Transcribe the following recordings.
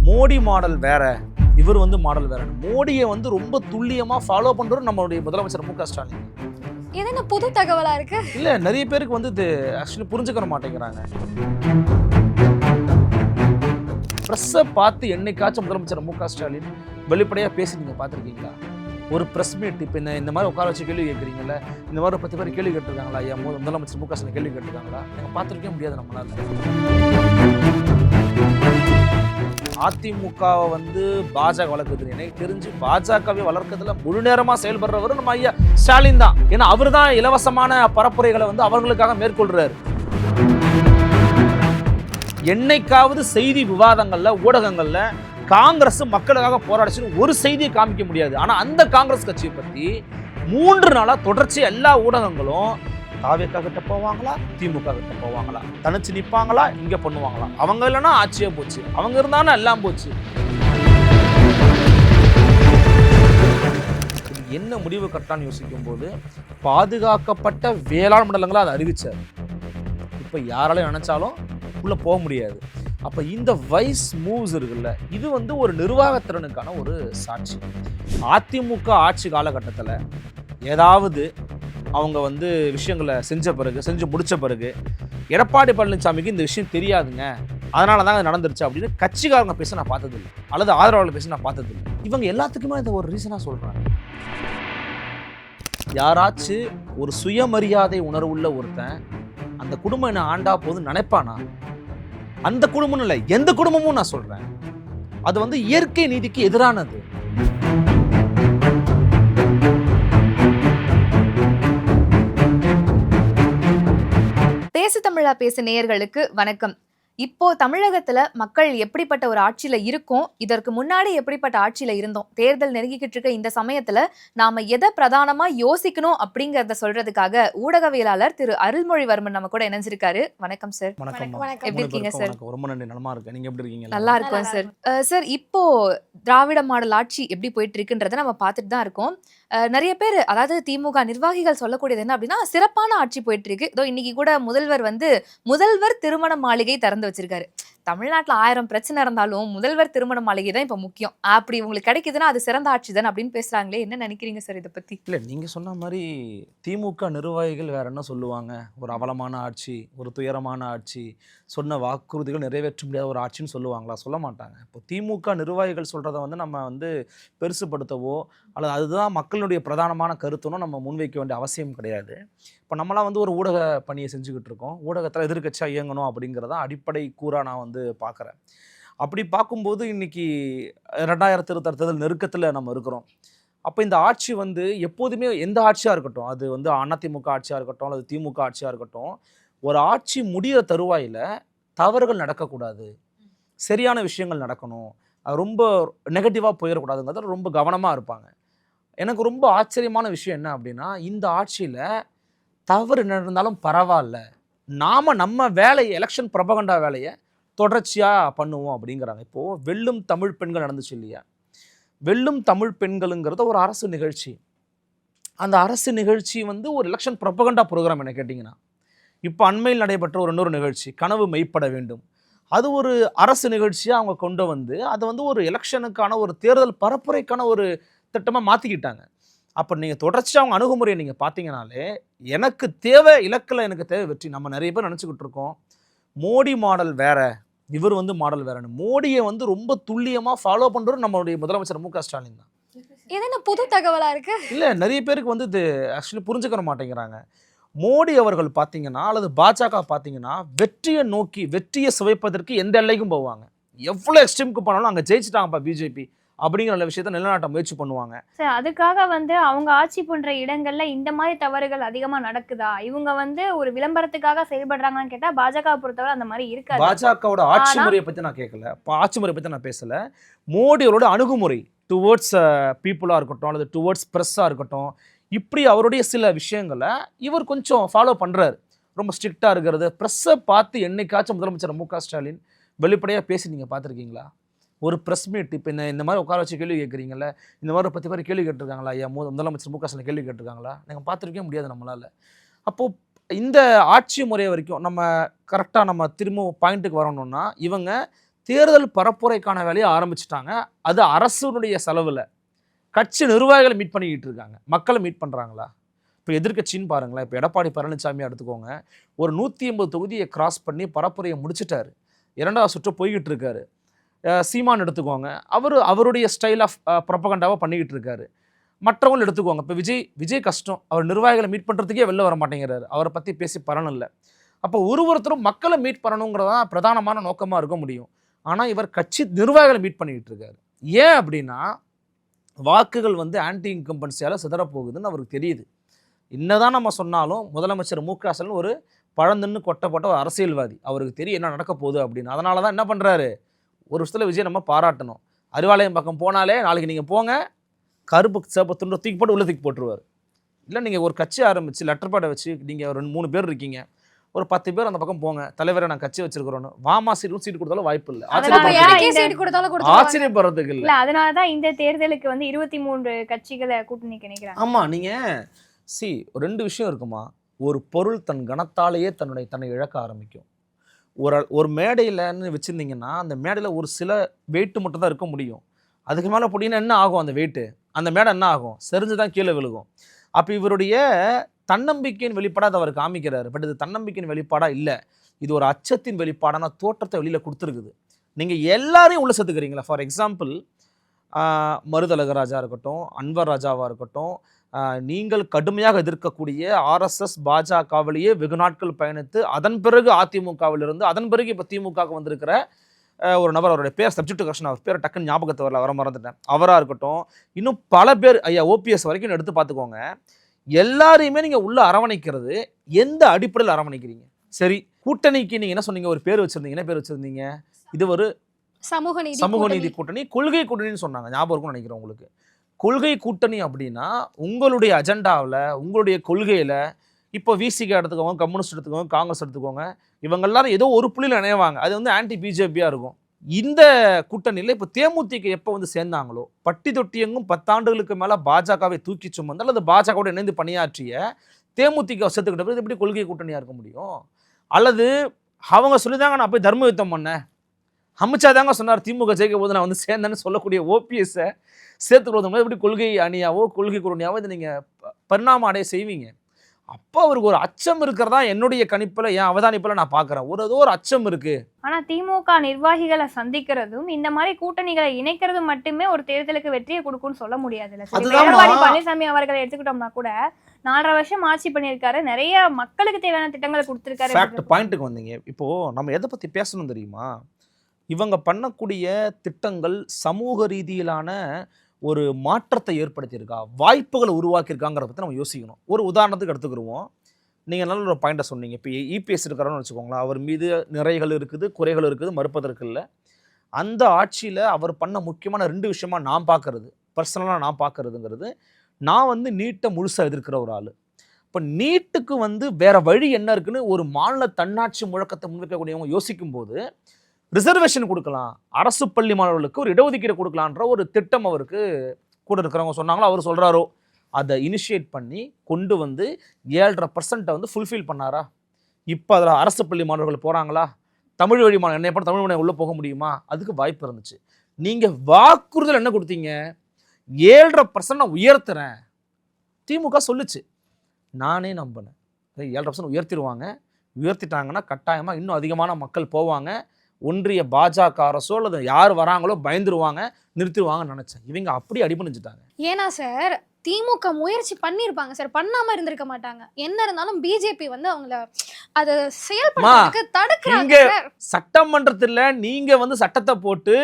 Modi model வேற, இவர் வந்து மாடல் வேற. மோடியை வந்து ரொம்ப துல்லியமா ஃபாலோ பண்றவர் நம்மளுடைய முதலமைச்சர் மு க ஸ்டாலின். இது என்ன புது தகவலா இருக்கு? இல்ல, நிறைய பேருக்கு வந்து இது ஆக்சுவலி புரிஞ்சுக்க மாட்டேங்கிறாங்க. பிரஸ்ஸை பார்த்து என்னைக்காச்சும் முதலமைச்சர் மு க ஸ்டாலின் வெளிப்படையா பேசி நீங்க பார்த்துருக்கீங்களா? ஒரு பிரஸ் மீட் இப்போ இந்த மாதிரி உட்கார வச்சு கேள்வி கேட்குறீங்கல்ல, இந்த மாதிரி 10 பேர் கேள்வி கேட்டிருக்காங்களா? ஐயா முதலமைச்சர் மு க ஸ்டாலின் கேள்வி கேட்டிருக்காங்களா? நீங்கள் பார்த்துருக்கே முடியாது நம்மளால. அதிமுகவை வந்து பாஜக வளர்க்குது. எனக்கு தெரிஞ்சு பாஜகவை வளர்க்கறதுல முழு நேரமாக செயல்படுறவர் நம்ம ஐயா ஸ்டாலின் தான். ஏன்னா அவர் தான் இலவசமான பரப்புரைகளை வந்து அவர்களுக்காக மேற்கொள்றாரு. என்னைக்காவது செய்தி விவாதங்கள்ல ஊடகங்கள்ல காங்கிரஸ் மக்களுக்காக போராடிச்சு ஒரு செய்தியை காமிக்க முடியாது. ஆனா அந்த காங்கிரஸ் கட்சியை பத்தி 3 நாளா தொடர்ச்சி எல்லா ஊடகங்களும் தாவேகா கிட்ட போவாங்களா, திமுக கிட்ட போவாங்களா, தனிச்சு நிப்பாங்களா, இங்க பண்ணுவாங்களா, அவங்க இல்லைன்னா ஆட்சியே போச்சு, அவங்க இருந்தானா எல்லாம் போச்சு. என்ன முடிவு கரெக்டான்னு யோசிக்கும் போது பாதுகாக்கப்பட்ட வேளாண் மண்டலங்களை அதை அறிவிச்சார். இப்ப யாராலையும் நினைச்சாலும் உள்ள போக முடியாது. அப்ப இந்த வைஸ் மூவ்ஸ் இருக்குல்ல, இது வந்து ஒரு நிர்வாகத்திறனுக்கான ஒரு சாட்சி. அதிமுக ஆட்சி காலகட்டத்தில் ஏதாவது அவங்க வந்து விஷயங்களை செஞ்சு முடிச்ச பிறகு எடப்பாடி பழனிசாமிக்கு இந்த விஷயம் தெரியாதுங்க, அதனால தான் அது நடந்துருச்சு அப்படின்னு கட்சிக்காரங்க பேச நான் பார்த்ததில்லை, அல்லது ஆதரவாளர்கள் பேச நான் பார்த்ததில்லை. இவங்க எல்லாத்துக்குமே இந்த ஒரு ரீசனா சொல்றாங்க. யாராச்சும் ஒரு சுயமரியாதை உணர்வுள்ள ஒருத்தன் அந்த குடும்பம் என்ன ஆண்டா போதுன்னு நினைப்பானா? அந்த குடும்பம் இல்லை, எந்த குடும்பமும் நான் சொல்றேன், அது வந்து இயற்கை நீதிக்கு எதிரானது. பேசு தமிழா பேசு நேயர்களுக்கு வணக்கம். இப்போ தமிழகத்துல மக்கள் எப்படிப்பட்ட ஒரு ஆட்சியில இருக்கோம், இதற்கு முன்னாடி எப்படிப்பட்ட ஆட்சியில இருந்தோம், தேர்தல் நெருங்கிக்கிட்டு இருக்க இந்த சமயத்துல நாம எதை பிரதானமா யோசிக்கணும் அப்படிங்கறத சொல்றதுக்காக ஊடகவியலாளர் திரு அருள்மொழிவர்மன் நம்ம கூட இணைஞ்சிருக்காரு. வணக்கம் சார். எப்படி இருக்கீங்க சார்? ரொம்ப நன்றி, நலமா இருக்கேன். நீங்க எப்படி இருக்கீங்க? நல்லா இருக்கும் சார். சார், இப்போ திராவிட மாடல் ஆட்சி எப்படி போயிட்டு இருக்குன்றத நம்ம பார்த்துட்டு தான் இருக்கோம். நிறைய பேர், அதாவது திமுக நிர்வாகிகள் சொல்லக்கூடியது என்ன அப்படின்னா, சிறப்பான ஆட்சி போயிட்டு இருக்கு. இதோ இன்னைக்கு கூட முதல்வர் திருமண மாளிகை திறந்து வச்சிருக்காரு. தமிழ்நாட்டுல 1000 பிரச்சனை இருந்தாலும் முதல்வர் திருமண மாளிகை தான் இப்ப முக்கியம். அப்படி உங்களுக்கு கிடைக்குதுன்னா அது சிறந்த ஆட்சி தான் அப்படின்னு பேசுறாங்களே, என்ன நினைக்கிறீங்க சார் இதை பத்தி? இல்ல, நீங்க சொன்ன மாதிரி திமுக நிர்வாகிகள் வேற என்ன சொல்லுவாங்க? ஒரு அவலமான ஆட்சி, ஒரு துயரமான ஆட்சி, சொன்ன வாக்குறுதிகள் நிறைவேற்ற முடியாத ஒரு ஆட்சின்னு சொல்லுவாங்களா? சொல்ல மாட்டாங்க. இப்போ திமுக நிர்வாகிகள் சொல்றதை வந்து நம்ம வந்து பெருசுப்படுத்தவோ அல்லது அதுதான் மக்களுடைய பிரதானமான கருத்துனோ நம்ம முன்வைக்க வேண்டிய அவசியம் கிடையாது. இப்போ நம்மளாம் வந்து ஒரு ஊடக பணியை செஞ்சுக்கிட்டு இருக்கோம். ஊடகத்தில் எதிர்க்கட்சியாக இயங்கணும் அப்படிங்கிறதான் அடிப்படை கூறா நான் வந்து பார்க்குறேன். அப்படி பார்க்கும்போது இன்னைக்கு 2026 தேர்தல் நெருக்கத்தில் நம்ம இருக்கிறோம். அப்போ இந்த ஆட்சி வந்து எப்போதுமே எந்த ஆட்சியாக இருக்கட்டும், அது வந்து அதிமுக ஆட்சியாக இருக்கட்டும் அல்லது திமுக ஆட்சியாக இருக்கட்டும், ஒரு ஆட்சி முடிகிற தருவாயில் தவறுகள் நடக்கக்கூடாது, சரியான விஷயங்கள் நடக்கணும், ரொம்ப நெகட்டிவாக போயிடக்கூடாதுங்கிறத ரொம்ப கவனமாக இருப்பாங்க. எனக்கு ரொம்ப ஆச்சரியமான விஷயம் என்ன அப்படின்னா, இந்த ஆட்சியில் தவறு என்ன இருந்தாலும் பரவாயில்ல, நம்ம வேலையை, எலெக்ஷன் ப்ரொபகண்டா வேலையை தொடர்ச்சியாக பண்ணுவோம் அப்படிங்கிறாங்க. இப்போது வெல்லும் தமிழ் பெண்கள் நடந்துச்சு இல்லையா? வெல்லும் தமிழ் பெண்களுங்கிறது ஒரு அரசு நிகழ்ச்சி. அந்த அரசு நிகழ்ச்சி வந்து ஒரு எலெக்ஷன் ப்ரொபகண்டா ப்ரோக்ராம் என்ன கேட்டிங்கன்னா, இப்போ அண்மையில் நடைபெற்ற இன்னொரு நிகழ்ச்சி கனவு மெய்ப்பட வேண்டும், அது ஒரு அரசு நிகழ்ச்சியாக அவங்க கொண்டு வந்து அதை வந்து ஒரு எலெக்ஷனுக்கான ஒரு தேர்தல் பரப்புரைக்கான ஒரு திட்டமாக மாற்றிக்கிட்டாங்க. அப்போ நீங்கள் தொடர்ச்சியாக அவங்க அணுகுமுறையை நீங்கள் பார்த்தீங்கனாலே, எனக்கு தேவை இலக்கில், எனக்கு தேவை வெற்றி. நம்ம நிறைய பேர் நினச்சிக்கிட்டு இருக்கோம் மோடி மாடல் வேற, இவர் வந்து மாடல் வேறன்னு. மோடியை வந்து ரொம்ப துல்லியமாக ஃபாலோ பண்ணுறவர் நம்மளுடைய முதலமைச்சர் மு க ஸ்டாலின் தான். இது என்ன புது தகவலா இருக்கு? இல்லை, நிறைய பேருக்கு வந்து இது ஆக்சுவலி புரிஞ்சுக்க மாட்டேங்கிறாங்க. மோடி அவர்கள் பார்த்தீங்கன்னா அல்லது பாஜக பார்த்தீங்கன்னா வெற்றியை நோக்கி, வெற்றியை சுவைப்பதற்கு எந்த எல்லைக்கும் போவாங்க. எவ்வளோ எக்ஸ்ட்ரீமுக்கு போனாலும் அங்கே ஜெயிச்சிட்டாங்கப்பா பிஜேபி அப்படிங்கிற நல்ல விஷயத்த நிலைநாட்ட முயற்சி பண்ணுவாங்க. சார், அதுக்காக வந்து அவங்க ஆட்சி பண்ற இடங்கள்ல இந்த மாதிரி தவறுகள் அதிகமா நடக்குதா? இவங்க வந்து ஒரு விளம்பரத்துக்காக செயல்படுறாங்கன்னு கேட்டா பாஜக பொறுத்தவரை அந்த மாதிரி இருக்காது. பாஜகவோட ஆட்சி முறையை பற்றி நான் கேட்கல, ஆட்சி முறையை பற்றி நான் பேசல. மோடியோட அணுகுமுறை டுவர்ட்ஸ் பீப்புளாக இருக்கட்டும் அல்லது டுவர்ட்ஸ் ப்ரெஸ்ஸாக இருக்கட்டும், இப்படி அவருடைய சில விஷயங்களை இவர் கொஞ்சம் ஃபாலோ பண்ணுறாரு. ரொம்ப ஸ்ட்ரிக்டாக இருக்கிறது. ப்ரெஸ்ஸை பார்த்து என்னைக்காச்சும் முதலமைச்சர் மு க ஸ்டாலின் வெளிப்படையாக பேசி நீங்கள் பார்த்துருக்கீங்களா? ஒரு ப்ரெஸ் மீட் இப்போ இந்த மாதிரி உட்கார வச்சு கேள்வி கேட்குறீங்களா, இந்த மாதிரி 10 பேர் கேள்வி கேட்டிருக்காங்களா, ஐயா முதலமைச்சர் மு க ஸ்டாலின் கேள்வி கேட்டிருக்காங்களா? நீங்கள் பார்த்துருக்கவே முடியாது நம்மளால். அப்போது இந்த ஆட்சி முறை வரைக்கும் நம்ம கரெக்டாக நம்ம திரும்ப பாயிண்ட்டுக்கு வரணும்னா, இவங்க தேர்தல் பரப்புரைக்கான வேலையை ஆரம்பிச்சிட்டாங்க. அது அரசுடைய செலவில் கட்சி நிர்வாகிகளை மீட் பண்ணிக்கிட்டு இருக்காங்க. மக்களை மீட் பண்ணுறாங்களா? இப்போ எதிர்க்கட்சின்னு பாருங்களேன். இப்போ எடப்பாடி பழனிசாமி எடுத்துக்கோங்க. ஒரு 180 தொகுதியை கிராஸ் பண்ணி பரப்புரையை முடிச்சிட்டாரு. 2வது சுற்று போய்கிட்டு இருக்காரு. சீமான் எடுத்துக்கோங்க. அவருடைய ஸ்டைல் ஆஃப் ப்ரொபகண்டாவை பண்ணிக்கிட்டு இருக்காரு. மற்றவங்க எடுத்துக்கோங்க. இப்போ விஜய் கஷ்டம். அவர் நிர்வாகிகளை மீட் பண்ணுறதுக்கே வெளில வர மாட்டேங்கிறாரு. அவரை பற்றி பேசி பலன் இல்லை. அப்போ ஒருத்தரும் மக்களை மீட் பண்ணணுங்கிறதான் பிரதானமான நோக்கமாக இருக்க முடியும். ஆனால் இவர் கட்சி நிர்வாகிகளை மீட் பண்ணிக்கிட்டு இருக்காரு. ஏன் அப்படின்னா வாக்குகள் ஆன்டி இன்கம்பன்சியால் சிதறப்போகுதுன்னு அவருக்கு தெரியுது. என்னதான் நம்ம சொன்னாலும் முதலமைச்சர் மு.க. ஸ்டாலின் ஒரு பழந்துன்னு கொட்டப்பட்ட ஒரு அரசியல்வாதி. அவருக்கு தெரியும் என்ன நடக்க போகுது அப்படின்னு. அதனால தான் என்ன பண்ணுறாரு, ஒரு விஷயத்தில் விஜய் நம்ம பாராட்டணும். அறிவாலயம் பக்கம் போனாலே நாளைக்கு நீங்கள் போங்க, கருப்பு சேப்ப துண்டு தூக்கி போட்டு உள்ள தூக்கி போட்டுருவார். இல்லை நீங்கள் ஒரு கட்சி ஆரம்பித்து லெட்டர் பேடை வச்சு நீங்கள் 2-3 பேர் இருக்கீங்க, ஒரு 10 பேர் அந்த பக்கம் போங்க, தலைவரை நான் கட்சி வச்சிருக்கிறோன்னு வாமா சீட்டு கொடுத்தாலும் வாய்ப்பு இல்லை. ஆச்சரியப்படுறதுக்கு இல்லை. அதனாலதான் இந்த தேர்தலுக்கு 23 கட்சிகளை கூட்டணிக்கு நினைக்கிறாங்க. ஆமா, நீங்க ரெண்டு விஷயம் இருக்குமா. ஒரு பொருள் தன் கணத்தாலேயே தன்னை இழக்க ஆரம்பிக்கும். ஒரு மேடையிலன்னு வச்சிருந்தீங்கன்னா அந்த மேடையில ஒரு சில வெயிட்டு மட்டும் தான் இருக்க முடியும். அதுக்கு மேல போட்டீங்கன்னா என்ன ஆகும்? அந்த வெயிட்டு, அந்த மேடை என்ன ஆகும்? செறிஞ்சுதான் கீழே விழுகும். அப்ப இவருடைய தன்னம்பிக்கையின் வெளிப்பாடாக அதை அவர் காமிக்கிறாரு. பட் இது தன்னம்பிக்கையின் வெளிப்பாடா இல்லை, இது ஒரு அச்சத்தின் வெளிப்பாடான தோற்றத்தை வெளியில கொடுத்துருக்குது. நீங்க எல்லாரையும் உள்ள சேர்த்துக்கிறீங்களா? ஃபார் எக்ஸாம்பிள் மருதழகராஜா இருக்கட்டும், அன்வர் ராஜாவா இருக்கட்டும், நீங்கள் கடுமையாக எதிர்க்கக்கூடிய ஆர்எஸ்எஸ் பாஜகவிலேயே வெகு நாட்கள் பயணித்து அதன் பிறகு அதிமுகவிலிருந்து அதன் பிறகு இப்போ திமுகவுக்கு வந்திருக்கிற ஒரு நபர், அவருடைய பேர் சப்ஜெக்ட் கரெக்ஷன், அவர் பேர் டக்குன்னு ஞாபகத்தை வரல, வர மறந்துட்டேன். அவராக இருக்கட்டும், இன்னும் பல பேர், ஐயா ஓபிஎஸ் வரைக்கும் எடுத்து பார்த்துக்கோங்க. எல்லாரையுமே நீங்கள் உள்ள அரவணைக்கிறது எந்த அடிப்படையில் அரவணைக்கிறீங்க? சரி, கூட்டணிக்கு நீங்கள் என்ன சொன்னீங்க? ஒரு பேர் வச்சுருந்தீங்க. என்ன பேர் வச்சுருந்தீங்க? இது ஒரு சமூக நீதி கூட்டணி, கொள்கை கூட்டணின்னு சொன்னாங்க. ஞாபகம் இருக்கும்னு நினைக்கிறேன் உங்களுக்கு. கொள்கை கூட்டணி அப்படின்னா உங்களுடைய அஜெண்டாவில், உங்களுடைய கொள்கையில், இப்போ விசிகா எடுத்துக்கோங்க, கம்யூனிஸ்ட் எடுத்துக்கோங்க, காங்கிரஸ் எடுத்துக்கோங்க, இவங்க எல்லாரும் ஏதோ ஒரு புள்ளியில் இணைவாங்க. அது ஆன்டி பிஜேபியாக இருக்கும். இந்த கூட்டணியில் இப்போ தேமுதிக எப்போ சேர்ந்தாங்களோ, பட்டி தொட்டி எங்கும் 10 ஆண்டுகளுக்கு மேலே பாஜகவை தூக்கி சுமந்தால் அல்லது பாஜகவோட இணைந்து பணியாற்றிய தேமுதிக சேர்த்துக்கிட்ட பிறகு எப்படி கொள்கை கூட்டணியாக இருக்க முடியும்? அல்லது அவங்க சொல்லிதாங்க நான் போய் தர்ம யுத்தம் பண்ணேன், அமித்ஷா தாங்க சொன்னார் திமுக ஜெயிக்க போது நான் சேர்ந்தேன்னு சொல்லக்கூடிய ஓபிஎஸ்ஸை சேர்த்துக்கிறவங்க எப்படி கொள்கை அணியாவோ கொள்கை கூட்டணியாவோ இதை நீங்கள் பரிணாமம் அடைய செய்வீங்க? அப்போ அவருக்கு ஒரு அச்சம் இருக்கிறதா என்னுடைய கணிப்பில், என் அவதானிப்பில் நான் பார்க்குறேன். ஏதோ ஒரு அச்சம் இருக்கு. ஆனால் திமுக நிர்வாகிகளை சந்திக்கிறதும் இந்த மாதிரி கூட்டணிகளை இணைக்கிறதும் மட்டுமே ஒரு தேர்தலுக்கு வெற்றியை கொடுக்கும்னு சொல்ல முடியாதுல்ல. எடப்பாடி பழனிசாமி அவர்களை எடுத்துக்கிட்டோம்னா கூட 4.5 வருஷம் ஆட்சி பண்ணியிருக்காரு, நிறைய மக்களுக்கு தேவையான திட்டங்களை கொடுத்துருக்காரு. பாயிண்ட்டுக்கு வந்தீங்க. இப்போ நம்ம எதை பற்றி பேசணும் தெரியுமா? இவங்க பண்ணக்கூடிய திட்டங்கள் சமூக ரீதியிலான ஒரு மாற்றத்தை ஏற்படுத்தியிருக்கா, வாய்ப்புகளை உருவாக்கியிருக்காங்கிறத பற்றி நம்ம யோசிக்கணும். ஒரு உதாரணத்துக்கு எடுத்துக்கிடுவோம். நீங்கள் நல்ல ஒரு பாயிண்ட்டை சொன்னீங்க. இப்போ இபிஎஸ் இருக்கிறான்னு வச்சுக்கோங்களேன். அவர் மீது நிறைகள் இருக்குது, குறைகள் இருக்குது, மறுப்பதற்கு இல்லை. அந்த ஆட்சியில் அவர் பண்ண முக்கியமான 2 விஷயமா நான் பார்க்கறது, பர்சனலாக நான் பார்க்கறதுங்கிறது, நான் நீட்டை முழுசாக எதிர்க்கிற ஒரு ஆள். இப்போ நீட்டுக்கு வேற வழி என்ன இருக்குன்னு ஒரு மாநில தன்னாட்சி முழக்கத்தை முன்வைக்கக்கூடியவங்க யோசிக்கும் போது ரிசர்வேஷன் கொடுக்கலாம், அரசு பள்ளி மாணவர்களுக்கு ஒரு இடஒதுக்கீடு கொடுக்கலான்ற ஒரு திட்டம் அவருக்கு கூட இருக்கிறவங்க சொன்னாங்களோ, அவர் சொல்கிறாரோ, அதை இனிஷியேட் பண்ணி கொண்டு 7.5% ஃபுல்ஃபில் பண்ணாரா? இப்போ அதில் அரசு பள்ளி மாணவர்கள் போகிறாங்களா? தமிழ் வழி மாணவர்கள் என்னை பண்ண தமிழ் மொழி உள்ளே போக முடியுமா? அதுக்கு வாய்ப்பு இருந்துச்சு. நீங்கள் வாக்குறுதல் என்ன கொடுத்தீங்க? 7.5% நான் உயர்த்துறேன். திமுக சொல்லுச்சு, நானே நம்பினேன் 7.5% உயர்த்திடுவாங்க. உயர்த்திட்டாங்கன்னா கட்டாயமாக இன்னும் அதிகமான மக்கள் போவாங்க, ஒன்றிய பாஜக அரசோ அல்லது யார் வராங்களோ பயந்துருவாங்க, நிறுத்திடுவாங்கன்னு நினைச்சேன். இவங்க அப்படி அடிபணிஞ்சிட்டாங்க. ஏன்னா சார், திமுக முயற்சி பண்ணியிருப்பாங்க சார், பண்ணாம இருந்திருக்க மாட்டாங்க. என்ன இருந்தாலும் பிஜேபி அவங்கள அதை செயல்படுறதுக்கு தடுக்கிறாங்க. சட்டமன்றத்தில் நீங்க சட்டத்தை போட்டு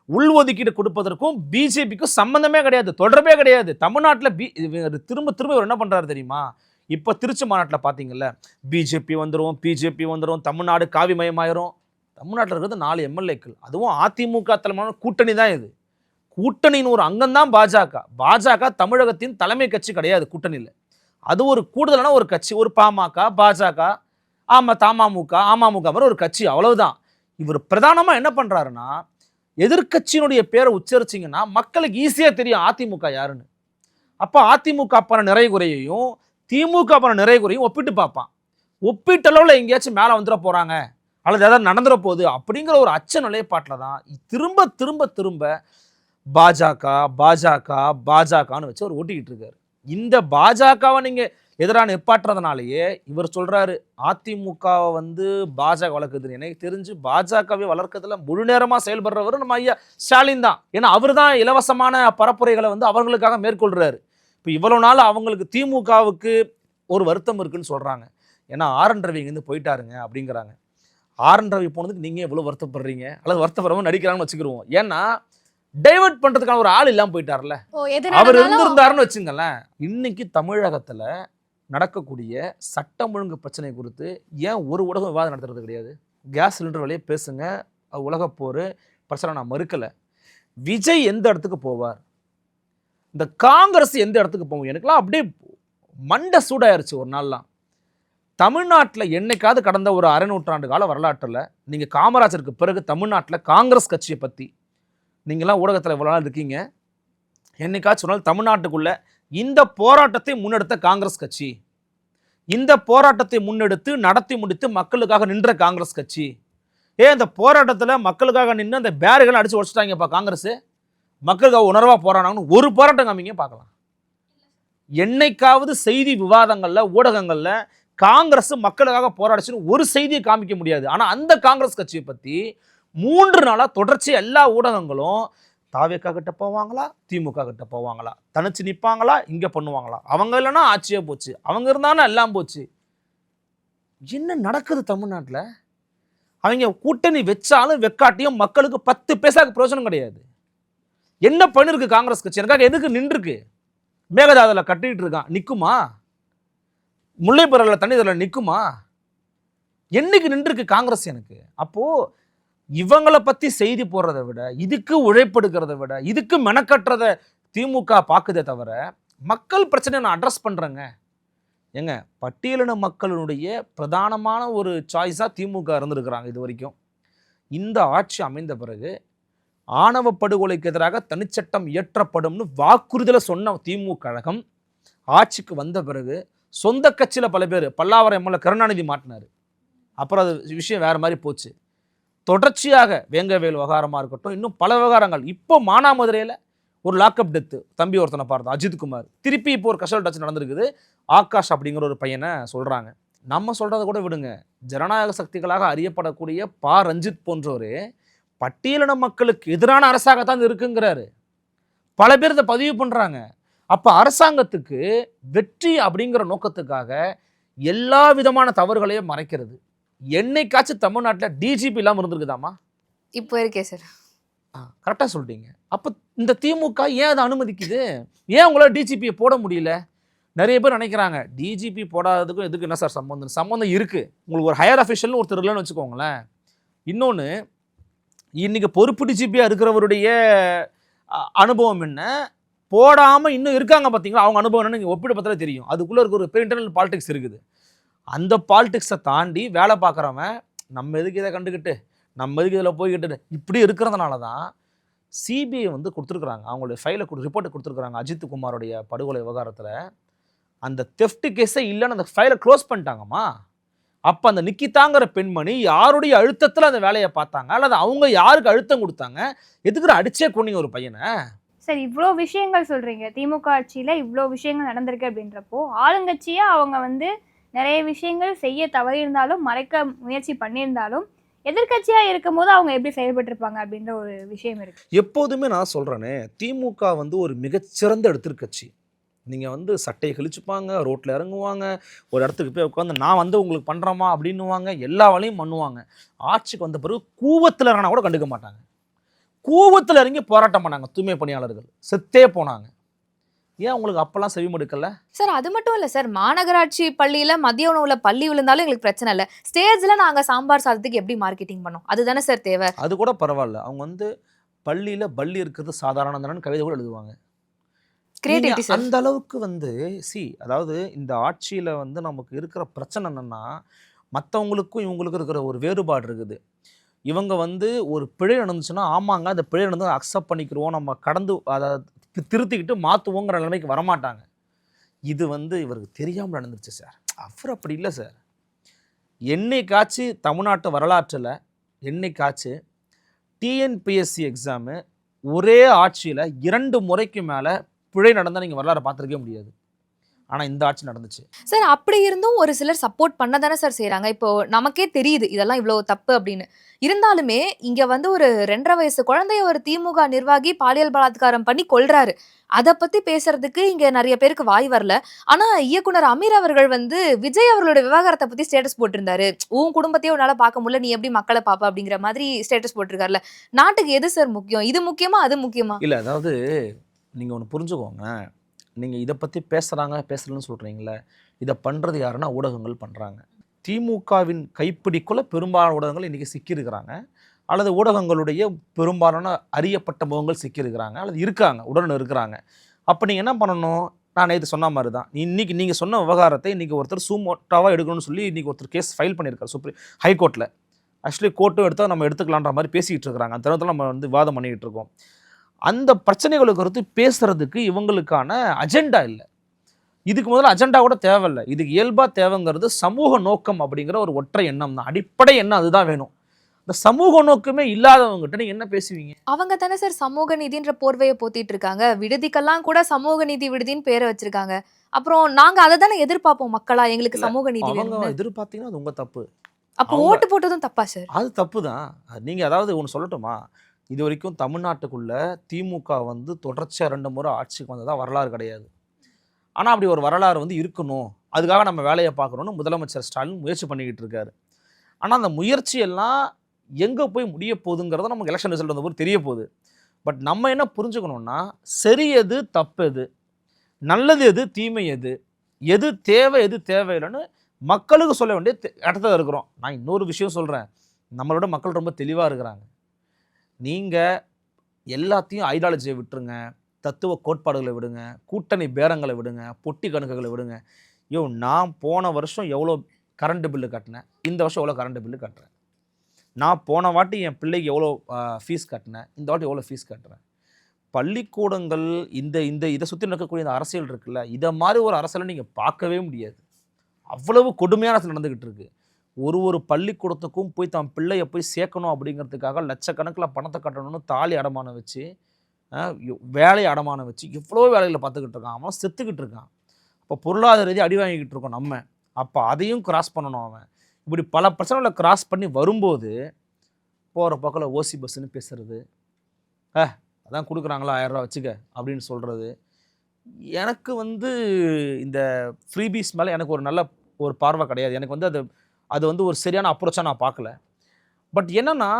உள்ஒதுக்கீடு கொடுப்பதற்கும் பிஜேபிக்கும் சம்பந்தமே கிடையாது, தொடர்பே கிடையாது. தமிழ்நாட்டில் திரும்ப திரும்ப என்ன பண்றாரு தெரியுமா? இப்போ திருச்சி மாநாட்டில் பார்த்தீங்கல்ல, பிஜேபி வந்துடும், தமிழ்நாடு காவிமயமாயிரும். தமிழ்நாட்டில் இருக்கிறது 4 எம்எல்ஏக்கள், அதுவும் அதிமுக தலைமையான கூட்டணி தான். இது கூட்டணியின் ஒரு அங்கம்தான் பாஜக தமிழகத்தின் தலைமை கட்சி கிடையாது கூட்டணியில். அது ஒரு கூடுதலான ஒரு கட்சி, ஒரு பாமக, பாஜக, அமமுக மாதிரி ஒரு கட்சி, அவ்வளவுதான். இவர் பிரதானமாக என்ன பண்ணுறாருன்னா, எதிர்கட்சியினுடைய பேரை உச்சரிச்சிங்கன்னா மக்களுக்கு ஈஸியாக தெரியும் அதிமுக யாருன்னு. அப்போ அதிமுக பண்ண நிறை குறையையும் திமுக பண்ண நிறை குறையும் ஒப்பிட்டு பார்ப்பான். ஒப்பீட்டளவில் எங்கேயாச்சும் மேலே வந்துட போகிறாங்க அல்லது ஏதாவது நடந்துட போகுது அப்படிங்கிற ஒரு அச்ச நிலைப்பாட்டில் தான் திரும்ப திரும்ப திரும்ப பாஜக பாஜக பாஜகன்னு வச்சு அவர் ஓட்டிக்கிட்டு இருக்காரு. இந்த பாஜகவை நீங்கள் எதிராக நிப்பாட்டுறதுனாலேயே இவர் சொல்கிறாரு அதிமுகவை வந்து பாஜக வளர்க்குதுன்னு. எனக்கு தெரிஞ்சு பாஜகவை வளர்க்கறதுல முழு நேரமாக செயல்படுறவர் நம்ம ஐயா ஸ்டாலின் தான். ஏன்னா அவர் தான் இலவசமான பரப்புரைகளை வந்து அவர்களுக்காக மேற்கொள்கிறாரு. இப்போ இவ்வளோ நாள் அவங்களுக்கு திமுகவுக்கு ஒரு வருத்தம் இருக்குன்னு சொல்கிறாங்க. ஏன்னா ஆர்என் ரவி இங்கேருந்து போயிட்டாருங்க அப்படிங்கிறாங்க. ஆர்என் ரவி போனதுக்கு நீங்கள் எவ்வளோ வருத்தப்படுறீங்க, அல்லது வருத்தப்படுறவங்க நடிக்கிறாங்கன்னு வச்சுக்கிருவோம். ஏன்னா டைவர்ட் பண்ணுறதுக்கான ஒரு ஆள் இல்லாமல் போயிட்டார்ல, அவர் இருந்திருந்தாருன்னு வச்சுங்களேன். இன்னைக்கு தமிழகத்தில் நடக்கக்கூடிய சட்டம் ஒழுங்கு பிரச்சனை குறித்து ஏன் ஒரு ஊடகம் விவாதம் நடத்துறது கிடையாது? கேஸ் சிலிண்டர் விலையை பேசுங்க, உலகப்போர் பிரச்சனை நான் மறுக்கலை. விஜய் எந்த இடத்துக்கு போவார், இந்த காங்கிரஸ் எந்த இடத்துக்கு போவோம்? எனக்குலாம் அப்படியே மண்டை சூடாயிருச்சு ஒரு நாள்லாம். தமிழ்நாட்டில் என்னைக்காவது கடந்த ஒரு அரை நூற்றாண்டு கால வரலாற்றில் நீங்கள் காமராஜருக்கு பிறகு தமிழ்நாட்டில் காங்கிரஸ் கட்சியை பற்றி நீங்களாம் ஊடகத்தில் இவ்வளோ நாள் இருக்கீங்க, என்னைக்காச்சும் சொன்னால் தமிழ்நாட்டுக்குள்ள இந்த போராட்டத்தை முன்னெடுத்த காங்கிரஸ் கட்சி, இந்த போராட்டத்தை முன்னெடுத்து நடத்தி முடித்து மக்களுக்காக நின்ற காங்கிரஸ் கட்சி, இந்த போராட்டத்தில் மக்களுக்காக நின்று அந்த பேர்கள் அடித்து உடச்சிட்டாங்கப்பா காங்கிரஸ், மக்களுக்காக உணர்வாக போராடாங்கன்னு ஒரு போராட்டம் காமிங்க பார்க்கலாம். என்னைக்காவது செய்தி விவாதங்களில் ஊடகங்களில் காங்கிரஸ் மக்களுக்காக போராடிச்சுன்னு ஒரு செய்தியை காமிக்க முடியாது. ஆனால் அந்த காங்கிரஸ் கட்சியை பற்றி 3 நாளாக தொடர்ச்சி எல்லா ஊடகங்களும் தாவேக்கா கிட்ட போவாங்களா, திமுக கிட்ட போவாங்களா, தனிச்சு நிற்பாங்களா, இங்கே பண்ணுவாங்களா, அவங்க இல்லைன்னா ஆட்சியே போச்சு, அவங்க இருந்தானா எல்லாம் போச்சு. என்ன நடக்குது தமிழ்நாட்டில்? அவங்க கூட்டணி வச்சாலும் வெக்காட்டியும் மக்களுக்கு 10 பைசாக்கு பிரயோஜனம் கிடையாது. என்ன பண்ணிருக்கு காங்கிரஸ் கட்சி? எனக்காக எதுக்கு நின்றுருக்கு? மேகதாதுல கட்டிட்டு இருக்கான், நிற்குமா? முல்லைப்பெரியாறில் தண்ணி இதில் நிற்குமா? என்னைக்கு நின்றுருக்கு காங்கிரஸ் எனக்கு? அப்போது இவங்களை பற்றி செய்தி போடுறதை விட, இதுக்கு உழைப்படுக்கிறத விட, இதுக்கு மெனக்கட்டுறதை திமுக பார்க்குதே தவிர மக்கள் பிரச்சனையை நான் அட்ரஸ் பண்ணுறேங்க. ஏங்க, பட்டியலின மக்களுடைய பிரதானமான ஒரு சாய்ஸாக திமுக இருந்திருக்கிறாங்க இது வரைக்கும். இந்த ஆட்சி அமைந்த பிறகு ஆணவ படுகொலைக்கு எதிராக தனிச்சட்டம் இயற்றப்படும்னு வாக்குறுதியில் சொன்ன திமுக கழகம் ஆட்சிக்கு வந்த பிறகு சொந்த கட்சியில் பல பேர், பல்லாவரம் எம்எல்ஏ கருணாநிதி மாட்டினார். அப்புறம் அது விஷயம் வேறு மாதிரி போச்சு. தொடர்ச்சியாக வேங்கவேல் விவகாரமாக இருக்கட்டும், இன்னும் பல விவகாரங்கள். இப்போ மானாமதுரையில் ஒரு லாக்அப் டெத்து, தம்பி ஒருத்தனை பார்த்தோம், அஜித்குமார். திருப்பி இப்போ ஒரு கஷல் டச் நடந்திருக்குது. ஆகாஷ் அப்படிங்கிற ஒரு பையனை சொல்கிறாங்க. நம்ம சொல்கிறத கூட விடுங்க, ஜனநாயக சக்திகளாக அறியப்படக்கூடிய பா ரஞ்சித் போன்றவர் பட்டியலின மக்களுக்கு எதிரான அரசாங்கத்தான் இருக்குங்கிறாரு. பல பேர் இதை பதிவு பண்ணுறாங்க. அப்போ அரசாங்கத்துக்கு வெற்றி அப்படிங்கிற நோக்கத்துக்காக எல்லா விதமான தவறுகளையும் மறைக்கிறது. என்னைக்காச்சும் தமிழ்நாட்டில் டிஜிபி இல்லாமல் இருந்திருக்குதாமா? இப்போ இருக்கே சார். கரெக்டாக சொல்லிட்டீங்க. அப்போ இந்த திமுக ஏன் அதை அனுமதிக்குது? ஏன் உங்களால் டிஜிபியை போட முடியல? நிறைய பேர் நினைக்கிறாங்க டிஜிபி போடாததுக்கும் எதுக்கு என்ன சார் சம்மந்தம்? சம்மந்தம் இருக்குது. உங்களுக்கு ஒரு ஹையர் அஃபிஷியல்னு ஒருத்தர் இல்லைன்னு வச்சுக்கோங்களேன். இன்னொன்று, இன்றைக்கி பொறுப்பு டிஜிபியாக இருக்கிறவருடைய அனுபவம் என்ன, போடாமல் இன்னும் இருக்காங்க பார்த்தீங்களா, அவங்க அனுபவம் என்னன்னு நீங்கள் ஒப்பிட பார்த்தாலே தெரியும். அதுக்குள்ளே இருக்க ஒரு இன்டர்னல் பாலிடிக்ஸ் இருக்குது. அந்த பாலிடிக்ஸை தாண்டி வேலை பார்க்குறவன் நம்ம எதுக்கு இதை கண்டுக்கிட்டு, நம்ம எதுக்கு இதில் போய்கிட்டு இப்படி இருக்கிறதுனால தான் சிபிஐ வந்து கொடுத்துருக்குறாங்க. அவங்களுடைய ஃபைலை ரிப்போர்ட்டை கொடுத்துருக்குறாங்க. அஜித் குமாரோடைய படுகொலை விவகாரத்தில் அந்த தெஃப்ட் கேஸே இல்லைன்னு அந்த ஃபைலை க்ளோஸ் பண்ணிட்டாங்கம்மா. அப்போ அந்த நிக்கிதாங்கிற பெண்மணி யாருடைய அழுத்தத்தில் அந்த வேலையை பார்த்தாங்க, அல்லது அவங்க யாருக்கு அழுத்தம் கொடுத்தாங்க? எதுக்குற அடிச்சே கொண்டீங்க ஒரு பையனை? சரி, இவ்வளோ விஷயங்கள் சொல்கிறீங்க, திமுக ஆட்சியில் இவ்வளோ விஷயங்கள் நடந்திருக்கு அப்படின்றப்போ, ஆளுங்கட்சியாக அவங்க வந்து நிறைய விஷயங்கள் செய்ய தவறியிருந்தாலும் மறைக்க முயற்சி பண்ணியிருந்தாலும் எதிர்கட்சியாக இருக்கும் போது அவங்க எப்படி செயல்பட்டிருப்பாங்க அப்படின்ற ஒரு விஷயம் இருக்குது. எப்போதுமே நான் சொல்கிறேனே, திமுக வந்து ஒரு மிகச்சிறந்த எதிர்க்கட்சி. நீங்கள் வந்து சட்டையை கழிச்சுப்பாங்க, ரோட்டில் இறங்குவாங்க, ஒரு இடத்துக்கு போய் உட்காந்து நான் வந்து உங்களுக்கு பண்ணுறோமா அப்படின்னுவாங்க, எல்லா வேலையும் பண்ணுவாங்க. ஆட்சிக்கு வந்த பிறகு கூவத்தில் இறங்கினா கூட கண்டுக்க மாட்டாங்க. கூவத்தில் இறங்கி போராட்டம் பண்ணாங்க. தூய்மை பணியாளர்கள் செத்தே போனாங்க. ஏன் உங்களுக்கு அப்பெல்லாம் செவிமடுக்கல சார்? அது மட்டும் இல்லை சார், மாநகராட்சி பள்ளியில் மதிய உணவுல பள்ளி விழுந்தாலும் எங்களுக்கு பிரச்சனை இல்லை. ஸ்டேஜில் நாங்கள் சாம்பார் சாதத்துக்கு எப்படி மார்க்கெட்டிங் பண்ணோம்? அதுதானே சார் தேவை. அது கூட பரவாயில்ல. அவங்க வந்து பள்ளியில் பள்ளி இருக்கிறது சாதாரண தானே கவிதை கூட எழுதுவாங்க. Creativity sir. அந்த அளவுக்கு வந்து அதாவது இந்த ஆட்சியில் வந்து நமக்கு இருக்கிற பிரச்சனை என்னென்னா, மற்றவங்களுக்கும் இவங்களுக்கும் இருக்கிற ஒரு வேறுபாடு இருக்குது. இவங்க வந்து ஒரு பிழை நடந்துச்சுன்னா, ஆமாங்க அந்த பிழை நடந்து அக்செப்ட் பண்ணிக்கிறோம், நம்ம கடந்து அதை திருத்திக்கிட்டு மாற்றுவோங்கிற நிலைமைக்கு வரமாட்டாங்க. இது வந்து இவருக்கு தெரியாமல் நடந்துருச்சு சார். அவர் அப்படி இல்லை சார். என்னைக்காச்சு தமிழ்நாட்டு வரலாற்றில் என்னைக்காச்சு டிஎன்பிஎஸ்சி எக்ஸாமு ஒரே ஆட்சியில் 2 முறைக்கு மேலே பிழை நடந்தால் நீங்கள் வரலாறு பார்த்துருக்கவே முடியாது. ஆனால் இந்த ஆட்சி நடந்துச்சு. சார் அப்படி இருந்தும் ஒரு சிலர் சப்போர்ட் பண்ண தானே சார் செய்றாங்க. இப்போ நமக்கே தெரியுது இதெல்லாம் இவ்வளவு தப்பு அப்படின்னு. இருந்தாலுமே இங்க வந்து ஒரு 2.5 வயசு குழந்தைய ஒரு திமுக நிர்வாகி பாலியல் பலாத்காரம் பண்ணி கொல்றாரு. அத பத்தி பேசுறதுக்கு இங்க நிறைய பேருக்கு வாய் வரல. ஆனா இயக்குனர் அமீர் அவர்கள் வந்து விஜய் அவர்களோட விவகாரத்தை பத்தி ஸ்டேட்டஸ் போட்டிருந்தாரு. உன் குடும்பத்தையே உன்னால பார்க்க முடியல, நீ எப்படி மக்களை பாப்ப அப்படிங்கிற மாதிரி ஸ்டேட்டஸ் போட்டிருக்காருல. நாட்டுக்கு எது சார் முக்கியம்? இது முக்கியமா அது முக்கியமா? இல்லை, அதாவது நீங்கள் ஒன்று புரிஞ்சுக்கோங்க. நீங்கள் இதை பற்றி பேசுகிறேன்னு சொல்கிறீங்களே, இதை பண்ணுறது யாருன்னா ஊடகங்கள் பண்ணுறாங்க. திமுகவின் கைப்பிடிக்குள்ள பெரும்பாலான ஊடகங்கள் இன்றைக்கி சிக்கியிருக்கிறாங்க, அல்லது ஊடகங்களுடைய பெரும்பாலான அறியப்பட்ட முகங்கள் சிக்கியிருக்கிறாங்க, அல்லது இருக்காங்க, உடனே இருக்கிறாங்க. அப்போ நீங்கள் என்ன பண்ணணும்? நான் நேற்று சொன்ன மாதிரி தான், இன்றைக்கி நீங்கள் சொன்ன விவகாரத்தை இன்றைக்கி ஒருத்தர் சூமோட்டாவாக எடுக்கணும்னு சொல்லி இன்றைக்கி ஒருத்தர் கேஸ் ஃபைல் பண்ணியிருக்காரு ஹைகோர்ட்டில். ஆக்சுவலி கோர்ட்டும் எடுத்தால் நம்ம எடுத்துக்கலான்ற மாதிரி பேசிக்கிட்டு இருக்கிறாங்க. அந்த தருணத்தில் நம்ம வந்து விவாதம் பண்ணிக்கிட்டு இருக்கோம். அந்த பிரச்சனைகளை குறித்து பேசுறதுக்கு இவங்களுக்கான அஜெண்டா இல்லை. இதுக்கு முதல்ல அஜெண்டா கூட தேவையில்லை. இதுக்கு இயல்பாக தேவைங்கிறது சமூக நோக்கம் அப்படிங்கிற ஒரு ஒற்றை எண்ணம் தான். அடிப்படை எண்ணம் அதுதான் வேணும். இந்த சமூக நோக்கமே இல்லாதவங்ககிட்ட நீங்க என்ன பேசுவீங்க? அவங்க தானே சார் சமூக நீதின்ற போர்வையை போத்திட்டு இருக்காங்க. விடுதிக்கெல்லாம் கூட சமூக நீதி விடுதின்னு பேரை வச்சிருக்காங்க. அப்புறம் நாங்க அதை தானே எதிர்பார்ப்போம் மக்களா, எங்களுக்கு சமூக நீதி அவங்க வேணும்னு. எதிர்பார்த்தீங்கன்னா அது உங்க தப்பு. அப்போ ஓட்டு போட்டதும் தப்பா சார்? அது தப்பு தான். நீங்க அதாவது ஒன்று சொல்லட்டுமா, இது வரைக்கும் தமிழ்நாட்டுக்குள்ள திமுக வந்து தொடர்ச்சியாக 2 முறை ஆட்சிக்கு வந்ததா வரலாறு கிடையாது. ஆனால் அப்படி ஒரு வரலாறு வந்து இருக்கணும், அதுக்காக நம்ம வேலையை பார்க்கணும்னு முதலமைச்சர் ஸ்டாலின் முயற்சி பண்ணிக்கிட்டு இருக்காரு. ஆனால் அந்த முயற்சியெல்லாம் எங்கே போய் முடிய போகுதுங்கிறத நமக்கு எலெக்ஷன் ரிசல்ட் வந்தபோது தெரிய போகுது. பட் நம்ம என்ன புரிஞ்சுக்கணும்னா, சரி எது தப்பு எது, நல்லது எது தீமை எது, எது தேவை எது தேவையில்லைன்னு மக்களுக்கு சொல்ல வேண்டிய இடத்துல இருக்கிறோம். நான் இன்னொரு விஷயம் சொல்கிறேன், நம்மளோட மக்கள் ரொம்ப தெளிவாக இருக்கிறாங்க. நீங்கள் எல்லாத்தையும் ஐடியாலஜியை விட்டுருங்க, தத்துவ கோட்பாடுகளை விடுங்க, கூட்டணி பேரங்களை விடுங்க, பொட்டி கணக்குகளை விடுங்க. நான் போன வருஷம் எவ்வளோ கரண்ட் பில்லு கட்டினேன், இந்த வருஷம் எவ்வளோ கரண்ட் பில்லு கட்டுறேன். நான் போன வாட்டி என் பிள்ளைக்கு எவ்வளோ ஃபீஸ் கட்டினேன், இந்த வாட்டி எவ்வளோ ஃபீஸ் கட்டுறேன். பள்ளிக்கூடங்கள் இதை சுற்றி நடக்கக்கூடிய இந்த அரசியல் இருக்குல்ல, இதை மாதிரி ஒரு அரசியலை நீங்கள் பார்க்கவே முடியாது. அவ்வளவு கொடுமையான அரசியல் நடந்துக்கிட்டு இருக்கு. ஒரு பள்ளிக்கூடத்துக்கும் போய் தன் பிள்ளையை போய் சேர்க்கணும் அப்படிங்கிறதுக்காக லட்சக்கணக்கில் பணத்தை கட்டணும்னு தாலி அடமானம் வச்சு, வேலையை அடமானம் வச்சு எவ்வளோ வேலைகளை பார்த்துக்கிட்டு இருக்கான். அவன் செத்துக்கிட்டு இருக்கான். அப்போ பொருளாதார ரீதியாக அடி வாங்கிக்கிட்டு இருக்கோம் நம்ம. அப்போ அதையும் கிராஸ் பண்ணணும். அவன் இப்படி பல பிரச்சனைகளை கிராஸ் பண்ணி வரும்போது போகிற பக்கம் ஓசி பஸ்ஸுன்னு பேசுறது, அதான் கொடுக்குறாங்களா 1000 ரூபா வச்சுக்க அப்படின்னு சொல்கிறது. எனக்கு வந்து இந்த ஃப்ரீபீஸ் மேலே எனக்கு ஒரு நல்ல ஒரு பார்வை கிடையாது. எனக்கு வந்து அது வந்து ஒரு சரியான அப்ரோச்சாக நான் பார்க்கல. பட் என்னன்னா,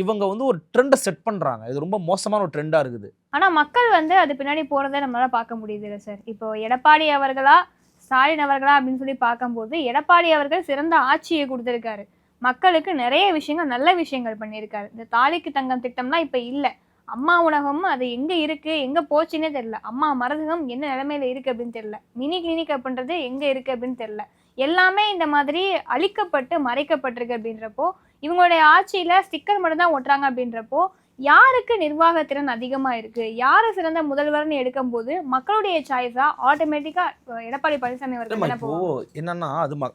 இவங்க வந்து ஒரு ட்ரெண்டை செட் பண்ணுறாங்க. இது ரொம்ப மோசமான ஒரு ட்ரெண்டாக இருக்குது. ஆனால் மக்கள் வந்து அது பின்னாடி போகிறத நம்மளால் பார்க்க முடியுது இல்லை சார். இப்போ எடப்பாடி அவர்களா ஸ்டாலின் அவர்களா அப்படின்னு சொல்லி பார்க்கும்போது, எடப்பாடி அவர்கள் சிறந்த ஆட்சியை கொடுத்துருக்காரு. மக்களுக்கு நிறைய விஷயங்கள் நல்ல விஷயங்கள் பண்ணியிருக்காரு. இந்த தாலிக்கு தங்கம் திட்டம்லாம் இப்போ இல்லை. அம்மா உணகம் அது எங்கே இருக்குது, எங்கே போச்சுன்னே தெரில. அம்மா மருந்தகம் என்ன நிலைமையில இருக்குது அப்படின்னு தெரில. மினி கிளினிக் அப்படின்றது எங்கே இருக்குது அப்படின்னு தெரில. எல்லாமே இந்த மாதிரி அழிக்கப்பட்டு மறைக்கப்பட்டிருக்கு. அப்படின்றப்போ இவங்களுடைய ஆட்சியில் ஸ்டிக்கர் மட்டும் தான் ஒட்டுறாங்க. அப்படின்றப்போ யாருக்கு நிர்வாகத்திறன் அதிகமாக இருக்குது, யார் சிறந்த முதல்வர்னு எடுக்கும்போது மக்களுடைய சாய்ஸாக ஆட்டோமேட்டிக்காக எடப்பாடி பழனிசாமி அவர்கள் இப்போ என்னன்னா,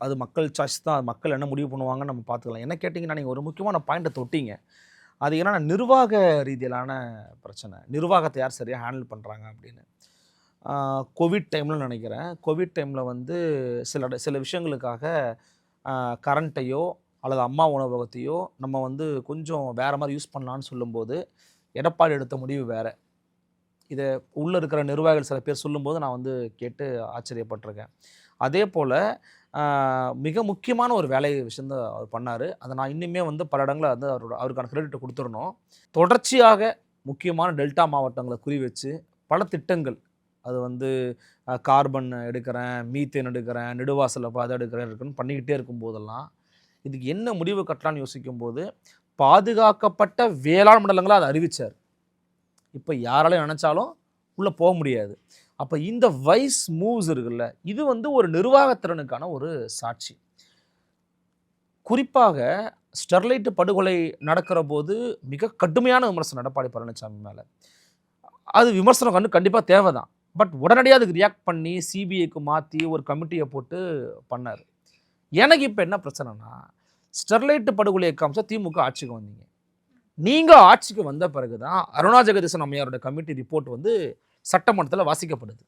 அது மக்கள் சாய்ஸ் தான். மக்கள் என்ன முடிவு பண்ணுவாங்கன்னு நம்ம பார்த்துக்கலாம். என்ன கேட்டிங்கன்னா, நீங்கள் ஒரு முக்கியமான பாயிண்ட்டை தொட்டிங்க. அது என்னன்னா, நிர்வாக ரீதியிலான பிரச்சனை. நிர்வாகத்தை யார் சரியாக ஹேண்டில் பண்ணுறாங்க அப்படின்னு. கோவிட் டைமில் நினைக்கிறேன், கோவிட் டைமில் வந்து சில விஷயங்களுக்காக கரண்ட்டையோ அல்லது அம்மா உணவகத்தையோ நம்ம வந்து கொஞ்சம் வேறு மாதிரி யூஸ் பண்ணலான்னு சொல்லும்போது எடப்பாடி எடுத்த முடிவு வேறு. இதை உள்ளே இருக்கிற நிர்வாகிகள் சில பேர் சொல்லும்போது நான் வந்து கேட்டு ஆச்சரியப்பட்டிருக்கேன். அதே போல் மிக முக்கியமான ஒரு வேலை விஷயந்தான் அவர் பண்ணார். அதை நான் இன்னுமே வந்து பல இடங்களில் வந்து அவருக்கான கிரெடிட்டை கொடுத்துடணும். தொடர்ச்சியாக முக்கியமான டெல்டா மாவட்டங்களை குறி வச்சு பல திட்டங்கள், அது வந்து கார்பன் எடுக்கிறேன், மீத்தேன் எடுக்கிறேன், நெடுவாசலில் அதை எடுக்கிறேன் பண்ணிக்கிட்டே இருக்கும்போதெல்லாம் இதுக்கு என்ன முடிவு கட்டலான்னு யோசிக்கும்போது பாதுகாக்கப்பட்ட வேளாண் மண்டலங்களை அதை அறிவித்தார். இப்போ யாராலையும் நினச்சாலும் உள்ளே போக முடியாது. அப்போ இந்த வைஸ் மூவ்ஸ் இருக்குல்ல, இது வந்து ஒரு நிர்வாகத்திறனுக்கான ஒரு சாட்சி. குறிப்பாக ஸ்டெர்லைட் படுகொலை நடக்கிற போது மிக கடுமையான விமர்சனம் எடப்பாடி பழனிசாமி மேலே. அது விமர்சனம் கண்டிப்பாக தேவை தான். பட் உடனடியாக அதுக்கு ரியாக்ட் பண்ணி சிபிஐக்கு மாற்றி ஒரு கமிட்டியை போட்டு பண்ணார். எனக்கு இப்போ என்ன பிரச்சனைனா, ஸ்டெர்லைட் படுகொலையை காமிச்சா திமுக ஆட்சிக்கு வந்தீங்க. நீங்கள் ஆட்சிக்கு வந்த பிறகு தான் அருணா ஜெகதீசன் அம்மையாரோட கமிட்டி ரிப்போர்ட் வந்து சட்டமன்றத்தில் வாசிக்கப்படுது.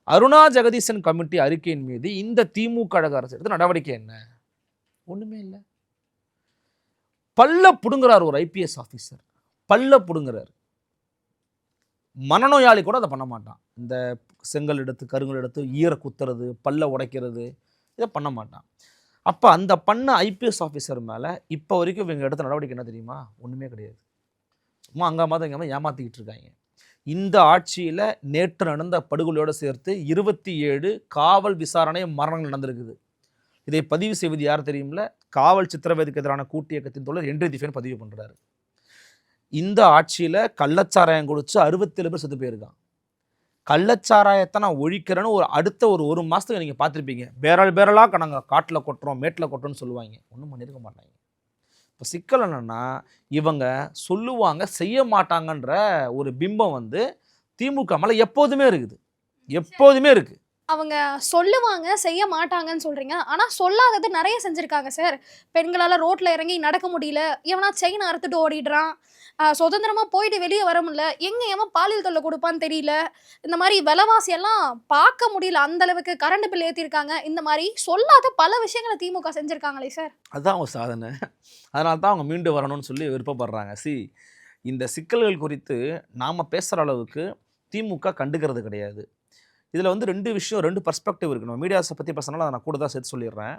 அருணா ஜெகதீசன் கமிட்டி அறிக்கையின் மீது இந்த திமுக கழக அரசு எடுத்த நடவடிக்கை என்ன? ஒன்றுமே இல்லை. பல்ல புடுங்குறார் ஒரு ஐபிஎஸ் ஆஃபீஸர், பல்ல புடுங்குறார். மனநோயாளி கூட அதை பண்ண மாட்டான். இந்த செங்கல் எடுத்து கருங்கல் எடுத்து ஈர குத்துறது, பல்ல உடைக்கிறது, இதை பண்ண மாட்டான். அப்போ அந்த பண்ண ஐபிஎஸ் ஆஃபீஸர் மேலே இப்போ வரைக்கும் இவங்க எடுத்த நடவடிக்கை என்ன தெரியுமா? ஒன்றுமே கிடையாது. சும்மா அங்கே மாதம் இங்கே ஏமாற்றிக்கிட்டு இருக்காங்க. இந்த ஆட்சியில் நேற்று நடந்த படுகொலையோடு சேர்த்து 27 காவல் விசாரணை மரணங்கள் நடந்திருக்குது. இதை பதிவு செய்வது யார் தெரியுமில்ல? காவல் சித்திரவதைக்கு எதிரான கூட்டு இயக்கத்தின் தோழர் என்ட்ரி திஃபேன் பதிவு பண்ணுறாரு. இந்த ஆட்சியில் கள்ளச்சாராயம் குடிச்சு 67 பேர் செத்து போயிருக்கான். கள்ளச்சாராயத்தை நான் ஒழிக்கிறேன்னு அடுத்த ஒரு மாதத்துக்கு நீங்கள் பார்த்துருப்பீங்க. பேரலாக நாங்கள் காட்டில் கொட்டுறோம், மேட்டில் கொட்டுறோம்னு சொல்லுவாங்க. ஒன்றும் பண்ணியிருக்க மாட்டாங்க. இப்போ சிக்கல் என்னென்னா, இவங்க சொல்லுவாங்க செய்ய மாட்டாங்கன்ற ஒரு பிம்பம் வந்து திமுக மேலே எப்போதுமே இருக்குது, எப்போதுமே இருக்குது. அவங்க சொல்லுவாங்க செய்ய மாட்டாங்கன்னு சொல்றீங்க, ஆனா சொல்லாதது நிறைய செஞ்சிருக்காங்க சார். பெண்களால ரோட்ல இறங்கி நடக்க முடியல, எவனா செயின் அறுத்துட்டு ஓடிடுறான், சுதந்திரமா போயிட்டு வெளியே வர முடியல, எங்க எவன் பாலியல் தொல்லை கொடுப்பான்னு தெரியல, இந்த மாதிரி விலைவாசி எல்லாம் பார்க்க முடியல, அந்த அளவுக்கு கரண்ட் பில் ஏற்றிருக்காங்க. இந்த மாதிரி சொல்லாத பல விஷயங்களை திமுக செஞ்சிருக்காங்களே சார். அதுதான் அவங்க சாதனை. அதனால தான் அவங்க மீண்டு வரணும்னு சொல்லி விருப்பப்படுறாங்க. இந்த சிக்கல்கள் குறித்து நாம் பேசுகிற அளவுக்கு திமுக கண்டுக்கிறது கிடையாது. இதில் வந்து 2 விஷயம், 2 பர்ஸ்பெக்டிவ் இருக்குது. நம்ம மீடியாஸை பற்றி பேசினாலும் அதை நான் கூட தான் சேர்த்து சொல்லிடுறேன்.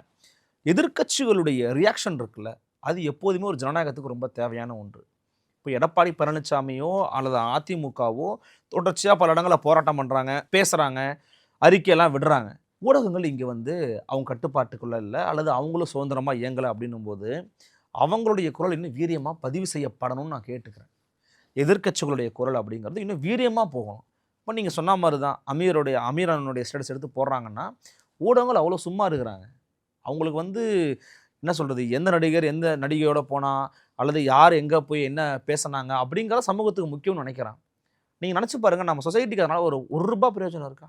எதிர்க்கட்சிகளுடைய ரியாக்ஷன் இருக்குல்ல, அது எப்போதுமே ஒரு ஜனநாயகத்துக்கு ரொம்ப தேவையான ஒன்று. இப்போ எடப்பாடி பழனிசாமியோ அல்லது அதிமுகவோ தொடர்ச்சியாக பல இடங்களில் போராட்டம் பண்ணுறாங்க, பேசுகிறாங்க, அறிக்கையெல்லாம் விடுறாங்க. ஊடகங்கள் இங்கே வந்து அவங்க கட்டுப்பாட்டுக்குள்ளே இல்லை, அல்லது அவங்களும் சுதந்திரமாக இயங்கலை அப்படின்னும் போது அவங்களுடைய குரல் இன்னும் வீரியமாக பதிவு செய்யப்படணும்னு நான் கேட்டுக்கிறேன். எதிர்க்கட்சிகளுடைய குரல் அப்படிங்கிறது இன்னும் வீரியமாக போகணும். இப்போ நீங்கள் சொன்ன மாதிரி தான் அமீரனுடைய ஸ்டேட்டஸ் எடுத்து போடுறாங்கன்னா ஊடகங்கள் அவ்வளோ சும்மா இருக்கிறாங்க. அவங்களுக்கு வந்து என்ன சொல்கிறது, எந்த நடிகர் எந்த நடிகையோட போனால் அல்லது யார் எங்கே போய் என்ன பேசினாங்க அப்படிங்கிற சமூகத்துக்கு முக்கியம்னு நினைக்கிறான். நீங்கள் நினச்சி பாருங்கள், நம்ம சொசைட்டிக்கு அதனால் ஒரு ரூபா பிரயோஜனம் இருக்கா?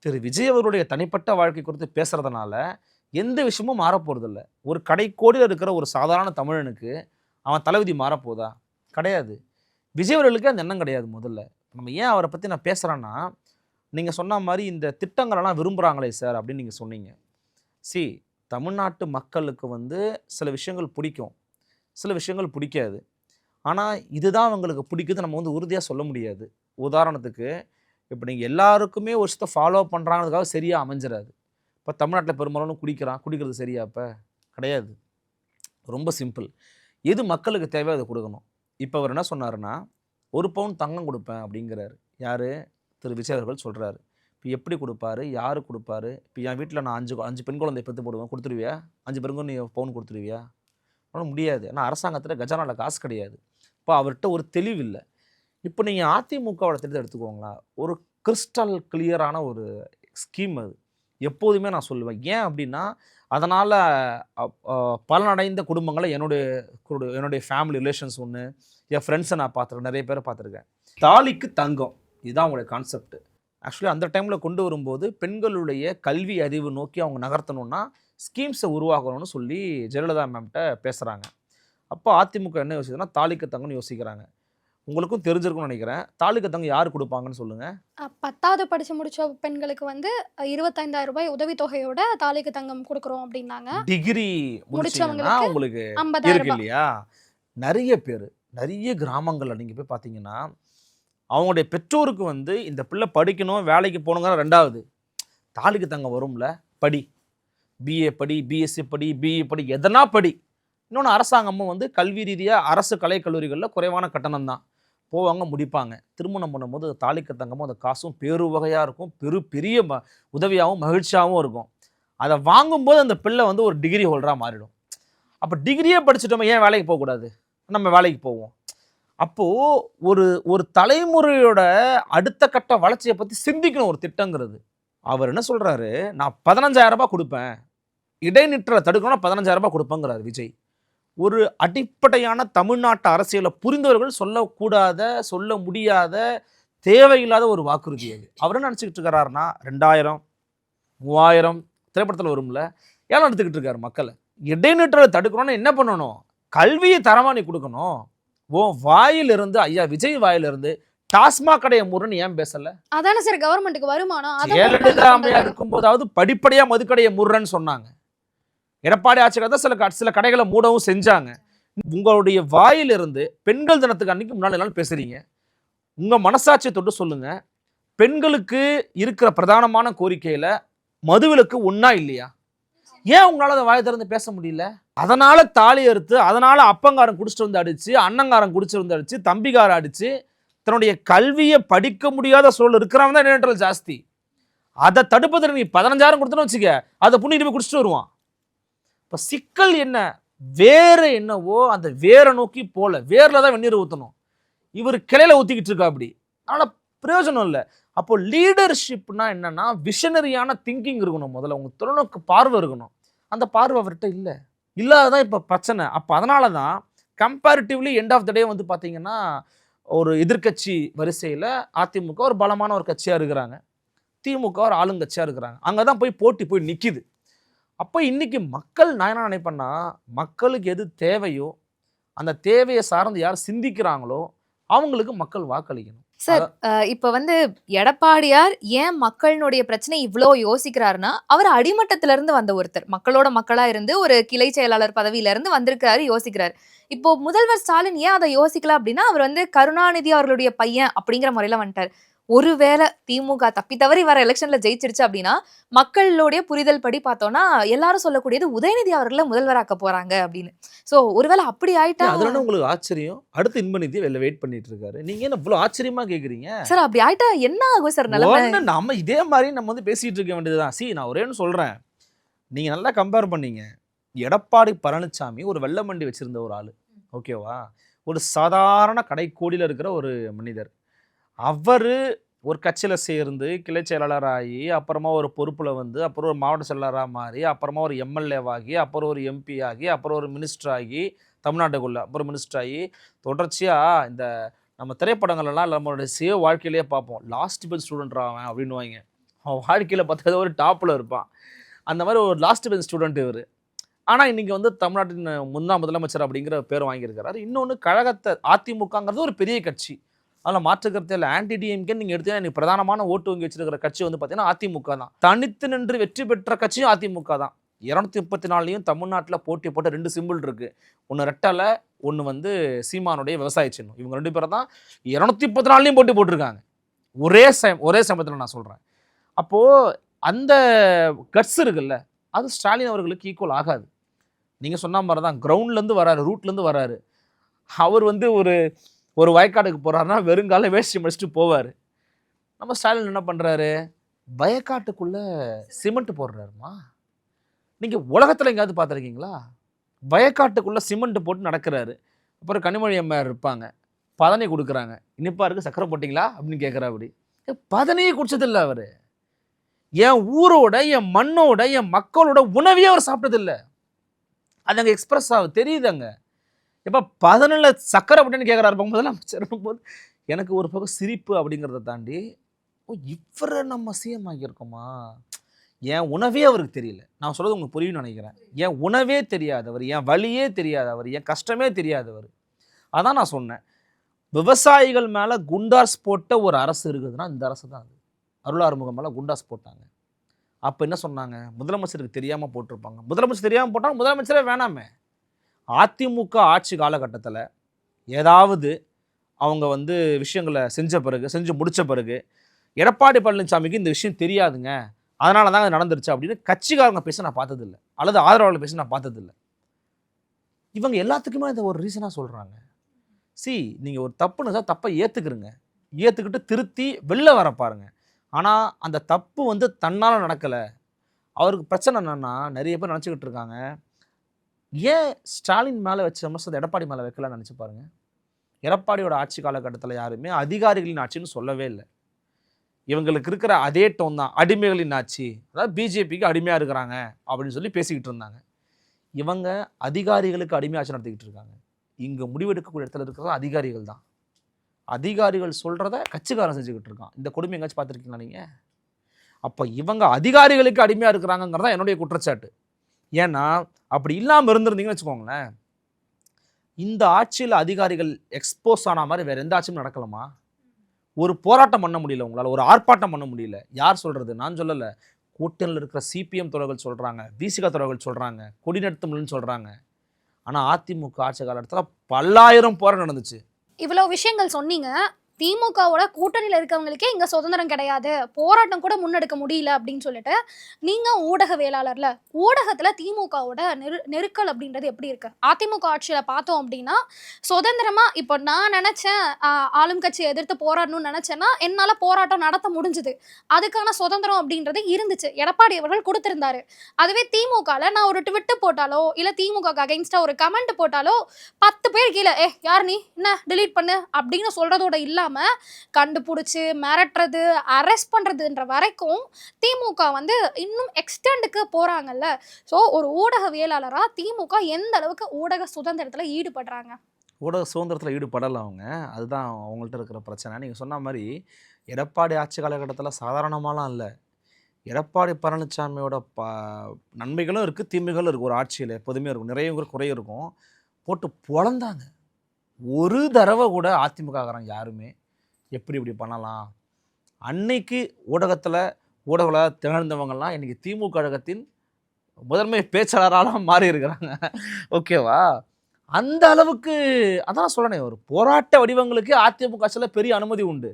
திரு விஜய் அவருடைய தனிப்பட்ட வாழ்க்கை குறித்து பேசுகிறதுனால எந்த விஷயமும் மாறப்போகிறதில்ல. ஒரு கடைக்கோடியில் இருக்கிற ஒரு சாதாரண தமிழனுக்கு அவன் தலைவிதி மாறப்போதா? கிடையாது. விஜய் அவர்களுக்கு அந்த எண்ணம் கிடையாது. முதல்ல நம்ம ஏன் அவரை பற்றி நான் பேசுகிறேன்னா, நீங்கள் சொன்ன மாதிரி இந்த திட்டங்களெல்லாம் விரும்புகிறாங்களே சார் அப்படின்னு நீங்கள் சொன்னீங்க. தமிழ்நாட்டு மக்களுக்கு வந்து சில விஷயங்கள் பிடிக்கும், சில விஷயங்கள் பிடிக்காது. ஆனால் இதுதான் அவங்களுக்கு பிடிக்குது நம்ம வந்து உறுதியாக சொல்ல முடியாது. உதாரணத்துக்கு இப்போ நீங்கள் எல்லாருக்குமே ஒரு விஷயத்தை ஃபாலோ பண்ணுறாங்கிறதுக்காக சரியாக அமைஞ்சிடாது. இப்போ தமிழ்நாட்டில் பெரும்பாலும் குடிக்கிறது சரியா? இப்போ கிடையாது. ரொம்ப சிம்பிள். எது மக்களுக்கு தேவையோ அதை கொடுக்கணும். இப்போ அவர் என்ன சொன்னாருன்னா, 1 பவுன் தங்கம் கொடுப்பேன் அப்படிங்கிறாரு. யார்? திரு விஜய் அவர்கள் சொல்கிறாரு. இப்போ எப்படி கொடுப்பாரு, யார் கொடுப்பாரு? இப்போ என் வீட்டில் நான் 5 பெண் குழந்தை பெற்று போடுவேன், கொடுத்துருவியா? 5 பேருக்கும் நீ பவுன் கொடுத்துருவியா? ஆனால் முடியாது. ஏன்னா அரசாங்கத்தில் கஜானாவில் காசு கிடையாது. இப்போ அவர்கிட்ட ஒரு தெளிவு இல்லை. இப்போ நீங்கள் அதிமுகவோட திட்டத்தை எடுத்துக்கோங்களா, ஒரு கிறிஸ்டல் கிளியரான ஒரு ஸ்கீம் அது. எப்போதுமே நான் சொல்லுவேன். ஏன் அப்படின்னா, அதனால் பலனடைந்த குடும்பங்களை என்னுடைய ஃபேமிலி ரிலேஷன்ஸ் ஒன்று, என் ஃப்ரெண்ட்ஸை நான் பார்த்துருக்கேன், நிறைய பேரை பார்த்துருக்கேன். தாலிக்கு தங்கம், இதுதான் அவங்களுடைய கான்செப்ட். ஆக்சுவலி அந்த டைமில் கொண்டு வரும்போது பெண்களுடைய கல்வி அறிவு நோக்கி அவங்க நகர்த்தணுன்னா ஸ்கீம்ஸை உருவாக்கணும்னு சொல்லி ஜெயலலிதா மேம்கிட்ட பேசுகிறாங்க. அப்போ அதிமுக என்ன யோசிக்குதுன்னா, தாலிக்கு தங்கம்னு யோசிக்கிறாங்க. உங்களுக்கும் தெரிஞ்சிருக்கும்னு நினைக்கிறேன். தாலிக்கு தங்கம் யார் கொடுப்பாங்கன்னு சொல்லுங்கள். 10வது படித்து முடித்த பெண்களுக்கு வந்து 25,000 ரூபாய் உதவித்தொகையோட தாலிக்கு தங்கம் கொடுக்குறோம் அப்படின்னாங்க. டிகிரி முடிச்சவங்கன்னா உங்களுக்கு 50,000 இருக்கு இல்லையா? நிறைய கிராமங்களில் நீங்கள் போய் பார்த்தீங்கன்னா அவங்களுடைய பெற்றோருக்கு வந்து இந்த பிள்ளை படிக்கணும், வேலைக்கு போகணுங்கிற 2வது தாலிக்கு தங்கம் வரும்ல, படி, பிஏ படி, பிஎஸ்சி படி, பிஇ படி, எதனா படி. இன்னொன்று, அரசாங்கமும் வந்து கல்வி ரீதியாக அரசு கலைக்கல்லூரிகளில் குறைவான கட்டணம் தான் போவாங்க, முடிப்பாங்க. திருமணம் பண்ணும்போது தாலிக்கு தங்கமும் அந்த காசும் வகையாக இருக்கும், பெரிய உதவியாகவும் மகிழ்ச்சியாகவும் இருக்கும். அதை வாங்கும்போது அந்த பிள்ளை வந்து ஒரு டிகிரி ஹோல்டராக மாறிடும். அப்போ டிகிரியே படிச்சுட்டோம், ஏன் வேலைக்கு போகக்கூடாது? நம்ம வேலைக்கு போவோம். அப்போது ஒரு தலைமுறையோட அடுத்த கட்ட வளர்ச்சியை பற்றி சிந்திக்கணும் ஒரு திட்டங்கிறது. அவர் என்ன சொல்கிறாரு, நான் 15,000 ரூபாய் கொடுப்பேன், இடைநிற்றலை தடுக்கணும்னா 15,000 ரூபாய் கொடுப்பேங்கிறார் விஜய். ஒரு அடிப்படையான தமிழ்நாட்டு அரசியலை புரிந்தவர்கள் சொல்லக்கூடாத, சொல்ல முடியாத, தேவையில்லாத ஒரு வாக்குறுதி அது. அவர் என்ன நினச்சிக்கிட்டு இருக்கிறாருன்னா, 2,000 3,000 திரைப்படத்தில் வரும்ல, ஏலம் எடுத்துக்கிட்டு இருக்காரு மக்களை. இடைநிற்றலை தடுக்கணும்னு என்ன பண்ணணும்? கல்வியை தரமா நீ கொடுக்கணும். வாயிலிருந்து ஐயா விஜய் வாயிலிருந்து டாஸ்மாக் கடையை மூடுன்னு ஏன் பேசல? அதானே சார் கவர்மெண்ட்டுக்கு வருமானம். ஜெயலலிதா அம்மையார் இருக்கும்போதாவது படிப்படியா மதுக்கடையை மூடுறேன்னு சொன்னாங்க. எடப்பாடி ஆட்சிக்காக தான் சில கடைகளை மூடவும் செஞ்சாங்க. உங்களுடைய வாயிலிருந்து பெண்கள் தினத்துக்கு அன்னைக்கு முன்னாடி நாள் பேசுறீங்க. உங்க மனசாட்சியை தொட்டு சொல்லுங்க, பெண்களுக்கு இருக்கிற பிரதானமான கோரிக்கையில மதுவிலக்கு ஒண்ணா இல்லையா? ஏன் உங்களால அதை வாயை திறந்து பேச முடியல? அதனால தாலி அறுத்து, அதனால அப்பங்காரன் குடிச்சிட்டு வந்து அடிச்சு, அண்ணங்காரன் குடிச்சிட்டு வந்து அடிச்சு, தம்பிகாரன் அடிச்சு, தன்னுடைய கல்வியை படிக்க முடியாத சூழல் இருக்கிறவன் தான் இடைநிற்றல் ஜாஸ்தி. அதை தடுப்பதற்கு நீ 15,000 கொடுத்தோன்னு வச்சுக்க, அதை புண்ணிட்டு போய் குடிச்சிட்டு வருவான். இப்ப சிக்கல் என்ன? வேற என்னவோ அந்த வேரை நோக்கி போல, வேர்ல தான் வெந்நீர் ஊற்றணும். இவர் கிளையில ஊத்திக்கிட்டு இருக்கா அப்படி. அதனால பிரயோஜனம் இல்லை. அப்போ லீடர்ஷிப்னா என்னன்னா விஷனரியான திங்கிங் இருக்கணும். முதல்ல உங்க தொலைநோக்கு பார்வை இருக்கணும். அந்த பார்வை அவர்கிட்ட இல்லை. இல்லாததான் இப்போ பிரச்சனை. அப்போ அதனால தான் கம்பேரிட்டிவ்லி எண்ட் ஆஃப் த டே வந்து பார்த்தீங்கன்னா ஒரு எதிர்கட்சி வரிசையில் அதிமுக ஒரு பலமான ஒரு கட்சியாக இருக்கிறாங்க, திமுக ஒரு ஆளுங்கட்சியாக இருக்கிறாங்க. அங்கே தான் போய் நிற்கிது. அப்போ இன்னைக்கு மக்கள் நான் என்ன நினைப்பேன்னா, மக்களுக்கு எது தேவையோ அந்த தேவையை சார்ந்து யார் சிந்திக்கிறாங்களோ அவங்களுக்கு மக்கள் வாக்களிக்கணும். சார் இப்ப வந்து எடப்பாடியார் ஏன் மக்களுடைய பிரச்சனை இவ்வளோ யோசிக்கிறாருன்னா, அவர் அடிமட்டத்தில இருந்து வந்த ஒருத்தர், மக்களோட மக்களா இருந்து ஒரு கிளை செயலாளர் பதவியில இருந்து வந்திருக்காரு, யோசிக்கிறாரு. இப்போ முதல்வர் ஸ்டாலின் ஏன் அதை யோசிக்கல அப்படின்னா, அவர் வந்து கருணாநிதி அவர்களுடைய பையன் அப்படிங்கிற முறையில வந்துட்டார். ஒருவேளை திமுக தப்பி தவறி வர எலெக்ஷன்ல ஜெயிச்சிருச்சு அப்படின்னா, மக்களுடைய புரிதல் படி பார்த்தோம்னா எல்லாரும் சொல்லக்கூடியது உதயநிதி அவர்களை முதல்வராக்க போறாங்க அப்படின்னு. சோ ஒருவேளை அப்படி ஆயிட்டா அதனால உங்களுக்கு ஆச்சரியம். அடுத்து இன்பநிதி வெளில வெயிட் பண்ணிட்டு இருக்காரு. நீங்க என்ன இவ்வளவு ஆச்சரியமா கேக்குறீங்க? சார் அப்படி ஆயிட்டா என்ன ஆகும் சார் நிலைமை? நம்ம இதே மாதிரி நம்ம வந்து பேசிட்டு இருக்க வேண்டியதுதான். நான் ஒரேன்னு சொல்றேன், நீங்க நல்லா கம்பேர் பண்ணீங்க. எடப்பாடி பழனிசாமி ஒரு வெள்ளை மண்டி வச்சிருந்த ஒரு ஆளு, ஓகேவா? ஒரு சாதாரண கடைக்கோடியில் இருக்கிற ஒரு மனிதர். அவரு ஒரு கட்சியில் சேர்ந்து கிளை செயலாளராகி, அப்புறமா ஒரு பொறுப்பில் வந்து, அப்புறம் ஒரு மாவட்ட செயலாளராக மாறி, அப்புறமா ஒரு எம்எல்ஏவாகி, அப்புறம் ஒரு எம்பி ஆகி, அப்புறம் ஒரு மினிஸ்டர் ஆகி, தமிழ்நாட்டுக்குள்ளே அப்புறம் மினிஸ்டர் ஆகி, தொடர்ச்சியாக இந்த நம்ம திரைப்படங்கள்லாம் நம்மளுடைய சுய வாழ்க்கையிலேயே பார்ப்போம், லாஸ்ட் பெஞ்ச் ஸ்டூடெண்ட் ஆவேன் அப்படின்னுவாங்க. அவன் வாழ்க்கையில் பார்த்தா ஒரு டாப்பில் இருப்பான். அந்த மாதிரி ஒரு லாஸ்ட் பெஞ்ச் ஸ்டூடெண்ட் இவர். ஆனால் இன்றைக்கி வந்து தமிழ்நாட்டின் முன்னாள் முதலமைச்சர் அப்படிங்கிற பேர் வாங்கியிருக்கிறாரு. இன்னொன்று கழகத்தை, அதிமுகங்கிறது ஒரு பெரிய கட்சி, அதில் மாற்றுக்கருத்து இல்லை. ஆன்டி டிஎம்கே நீங்கள் எடுத்தீங்கன்னா எனக்கு பிரதானமான ஓட்டு வங்கி வச்சிருக்கிற கட்சி வந்து பார்த்தீங்கன்னா அதிமுக தான். தனித்து நின்று வெற்றி பெற்ற கட்சியும் அதிமுக தான். 234லையும் தமிழ்நாட்டில் போட்டி போட்ட 2 சிம்பிள் இருக்குது. ஒன்று ரெட்டலை, ஒன்று வந்து சீமானுடைய விவசாய சின்னம். இவங்க 2 பேரும் தான் 234லையும் போட்டி போட்டிருக்காங்க. ஒரே சமயத்தில் நான் சொல்கிறேன். அப்போது அந்த கட்ஸ் இருக்குல்ல, அது ஸ்டாலின் அவர்களுக்கு ஈக்குவல் ஆகாது. நீங்கள் சொன்ன மாதிரி தான் கிரவுண்ட்லேருந்து வராரு, ரூட்லேருந்து வராரு. அவர் வந்து ஒரு வயக்காட்டுக்கு போகிறாருன்னா வெறுங்கால வேஷ்டி முடிச்சுட்டு போவார். நம்ம ஸ்டாலின் என்ன பண்ணுறாரு? வயக்காட்டுக்குள்ளே சிமெண்ட் போடுறாருமா. நீங்கள் உலகத்தில் எங்கேயாவது பார்த்துருக்கீங்களா? வயக்காட்டுக்குள்ளே சிமெண்ட் போட்டு நடக்கிறாரு. அப்புறம் கனிமொழி அம்மையார் இருப்பாங்க, பதனி கொடுக்குறாங்க. இனிப்பா இருக்குது, சக்கரை போட்டிங்களா அப்படின்னு கேட்குறா. அப்படி பதனியே குடிச்சதில்லை அவர். என் ஊரோட, என் மண்ணோட, என் மக்களோட உணவையே அவர் சாப்பிட்டதில்லை. அது அங்கே எக்ஸ்பிரஸ் ஆகுது, தெரியுதுங்க. இப்போ 17 சக்கரை அப்படின்னு கேட்குறாரு முதலமைச்சர் போது எனக்கு ஒரு பக்கம் சிரிப்பு அப்படிங்கிறத தாண்டி, இவரை நம்ம சிஎம் ஆகியிருக்கோமா? என் உணவே அவருக்கு தெரியல. நான் சொல்கிறது உங்களுக்கு புரியும்னு நினைக்கிறேன். என் உணவே தெரியாதவர், என் வழியே தெரியாதவர், என் கஷ்டமே தெரியாதவர். அதான் நான் சொன்னேன், விவசாயிகள் மேலே குண்டாஸ் போட்ட ஒரு அரசு இருக்குதுன்னா இந்த அரசு தான். அது அருளாறுமுகம் மேலே குண்டாஸ் போட்டாங்க. அப்போ என்ன சொன்னாங்க? முதலமைச்சருக்கு தெரியாமல் போட்டிருப்பாங்க. முதலமைச்சர் தெரியாமல் போட்டாங்க, முதலமைச்சரே வேணாமே. அதிமுக ஆட்சி காலகட்டத்தில் ஏதாவது அவங்க வந்து விஷயங்களை செஞ்சு முடித்த பிறகு எடப்பாடி பழனிசாமிக்கு இந்த விஷயம் தெரியாதுங்க, அதனால தான் அது நடந்துருச்சு அப்படின்னு கட்சிக்காரங்க பேச நான் பார்த்ததில்லை, அல்லது ஆதரவாளர்கள் பேச நான் பார்த்ததில்லை. இவங்க எல்லாத்துக்குமே இதை ஒரு ரீசனாக சொல்கிறாங்க. நீங்கள் ஒரு தப்புன்னு தான் தப்பை ஏற்றுக்குறங்க, ஏற்றுக்கிட்டு திருத்தி வெளில வர பாருங்க. ஆனால் அந்த தப்பு வந்து தன்னால் நடக்கலை. அவருக்கு பிரச்சனை என்னென்னா, நிறைய பேர் நினச்சிக்கிட்டு இருக்காங்க, ஏன் ஸ்டாலின் மேலே வச்ச விமர்சனத்தை எடப்பாடி மேலே வைக்கலாம்னு நினச்சி பாருங்கள். எடப்பாடியோட ஆட்சி காலகட்டத்தில் யாருமே அதிகாரிகளின் ஆட்சின்னு சொல்லவே இல்லை. இவங்களுக்கு இருக்கிற அதே டோன் தான், அடிமைகளின் ஆட்சி, அதாவது பிஜேபிக்கு அடிமையாக இருக்கிறாங்க அப்படின்னு சொல்லி பேசிக்கிட்டு இருந்தாங்க. இவங்க அதிகாரிகளுக்கு அடிமை ஆட்சி நடத்திக்கிட்டு இருக்காங்க. இங்கே முடிவெடுக்கக்கூடிய இடத்துல இருக்கிறது அதிகாரிகள் தான். அதிகாரிகள் சொல்கிறத கட்சிக்காரன் செஞ்சுக்கிட்டு இருக்கான். இந்த கொடுமை எங்கேயாச்சும் பார்த்துருக்கீங்களா நீங்கள்? அப்போ இவங்க அதிகாரிகளுக்கு அடிமையாக இருக்கிறாங்கிறதா என்னுடைய குற்றச்சாட்டு. ஏன்னா அப்படி இல்லாமல் இருந்திருந்தீங்கன்னு வச்சுக்கோங்களேன், இந்த ஆட்சியில் அதிகாரிகள் எக்ஸ்போஸ் ஆன மாதிரி வேற எந்த ஆட்சியும் நடக்கலாமா? ஒரு போராட்டம் பண்ண முடியல உங்களால், ஒரு ஆர்ப்பாட்டம் பண்ண முடியல. யார் சொல்றது? நான் சொல்லலை, கூட்டணியில் இருக்கிற சிபிஎம் தொடர்கள் சொல்கிறாங்க, விசிக தொடர்கள் சொல்கிறாங்க, கொடி நடத்தும்னு சொல்கிறாங்க. ஆனால் அதிமுக ஆட்சி காலத்தில் பல்லாயிரம் போராட்டம் நடந்துச்சு. இவ்வளவு விஷயங்கள் சொன்னீங்க. திமுகவோட கூட்டணியில இருக்கவங்களுக்கே இங்க சுதந்திரம் கிடையாது, போராட்டம் கூட முன்னெடுக்க முடியல அப்படின்னு சொல்லிட்டு நீங்க ஊடகவியலாளர்ல, ஊடகத்துல திமுகவோட நெருக்கல் அப்படின்றது எப்படி இருக்கு? அதிமுக ஆட்சியில பார்த்தோம் அப்படின்னா சுதந்திரமா இப்போ நான் நினைச்சேன் ஆளும் கட்சியை எதிர்த்து போராடணும்னு நினைச்சேன்னா என்னால போராட்டம் நடத்த முடிஞ்சுது, அதுக்கான சுதந்திரம் அப்படின்றது இருந்துச்சு, எடப்பாடி அவர்கள் கொடுத்திருந்தாரு. அதுவே திமுகல நான் ஒரு ட்விட்டு போட்டாலோ இல்ல திமுக அகைன்ஸ்டா ஒரு கமெண்ட் போட்டாலோ 10 பேர் கீழே யார் நீ என்ன டிலீட் பண்ணு அப்படின்னு சொல்றதோட இல்ல கண்டுபிடிச்சு மிரட்டுறது, அரெஸ்ட் பண்றதுன்ற வரைக்கும் திமுக வந்து இன்னும் எக்ஸ்டெண்டுக்கு போறாங்கல்ல. சோ ஒரு ஊடகவியலாளரா திமுக எந்த அளவுக்கு ஊடக சுதந்திரத்துல ஈடுபடுறாங்க? ஊடக சுதந்திரத்தில் ஈடுபடலை அவங்க. அதுதான் அவங்கள்ட்ட இருக்கிற பிரச்சனை. நீங்கள் சொன்ன மாதிரி எடப்பாடி ஆட்சி காலகட்டத்தில் சாதாரணமாலாம் இல்லை. எடப்பாடி பழனிசாமியோட நன்மைகளும் இருக்குது, தீமைகளும் இருக்குது. ஒரு ஆட்சியில் எப்போதுமே இருக்கும், நிறைய குறையும் இருக்கும். போட்டு பொழந்தாங்க. ஒரு தடவை கூட அதிமுககாரங்க யாருமே எப்படி இப்படி பண்ணலாம், அன்னைக்கு ஊடகத்தில் திகழ்ந்தவங்கலாம் இன்னைக்கு திமுக கழகத்தின் முதன்மை பேச்சாளராக மாறி இருக்கிறாங்க. ஓகேவா? அந்த அளவுக்கு அதான் சொல்றேன், ஒரு போராட்ட வடிவங்களுக்கு அதிமுக ஆட்சியில் பெரிய அனுமதி உண்டு.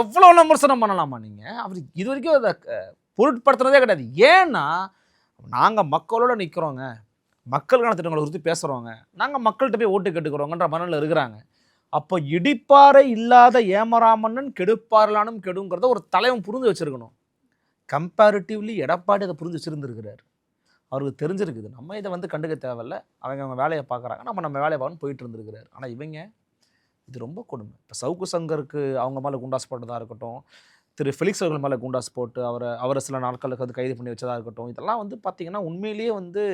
எவ்வளோ விமர்சனம் பண்ணலாமா நீங்கள்? அவர் இது வரைக்கும் அதை பொருட்படுத்துனதே கிடையாது. ஏன்னா நாங்கள் மக்களோட நிற்கிறோங்க, மக்களுக்கான திட்டங்களை குறித்து பேசுகிறவங்க, நாங்கள் மக்கள்கிட்ட போய் ஓட்டு கேட்டுக்கிறோங்கன்ற மனநிலை இருக்கிறாங்க. அப்போ இடிப்பாறை இல்லாத ஏமராமன்னன் கெடுப்பாரலானும் கெடுங்கிறத ஒரு தலைவன் புரிஞ்சு வச்சுருக்கணும். கம்பேரிட்டிவ்லி எடப்பாடி அதை புரிஞ்சு வச்சுருந்துருக்கிறார். அவருக்கு தெரிஞ்சிருக்குது நம்ம இதை வந்து கண்டுக்க தேவையில்ல, அவங்க வேலையை பார்க்குறாங்க, நம்ம வேலையை பார்க்கணும்னு போயிட்டு இருந்துருக்கிறார். ஆனால் இவங்க இது ரொம்ப கொடுமை. இப்போ சவுக்கு சங்கருக்கு அவங்க மேலே குண்டாஸ் போட்டதாக இருக்கட்டும், திரு ஃபெலிக்ஸ் அவர்கள் மேலே குண்டாஸ் போட்டு அவரை சில நாட்களுக்கு வந்து கைது பண்ணி வச்சதாக இருக்கட்டும், இதெல்லாம் வந்து பார்த்திங்கன்னா உண்மையிலேயே வந்து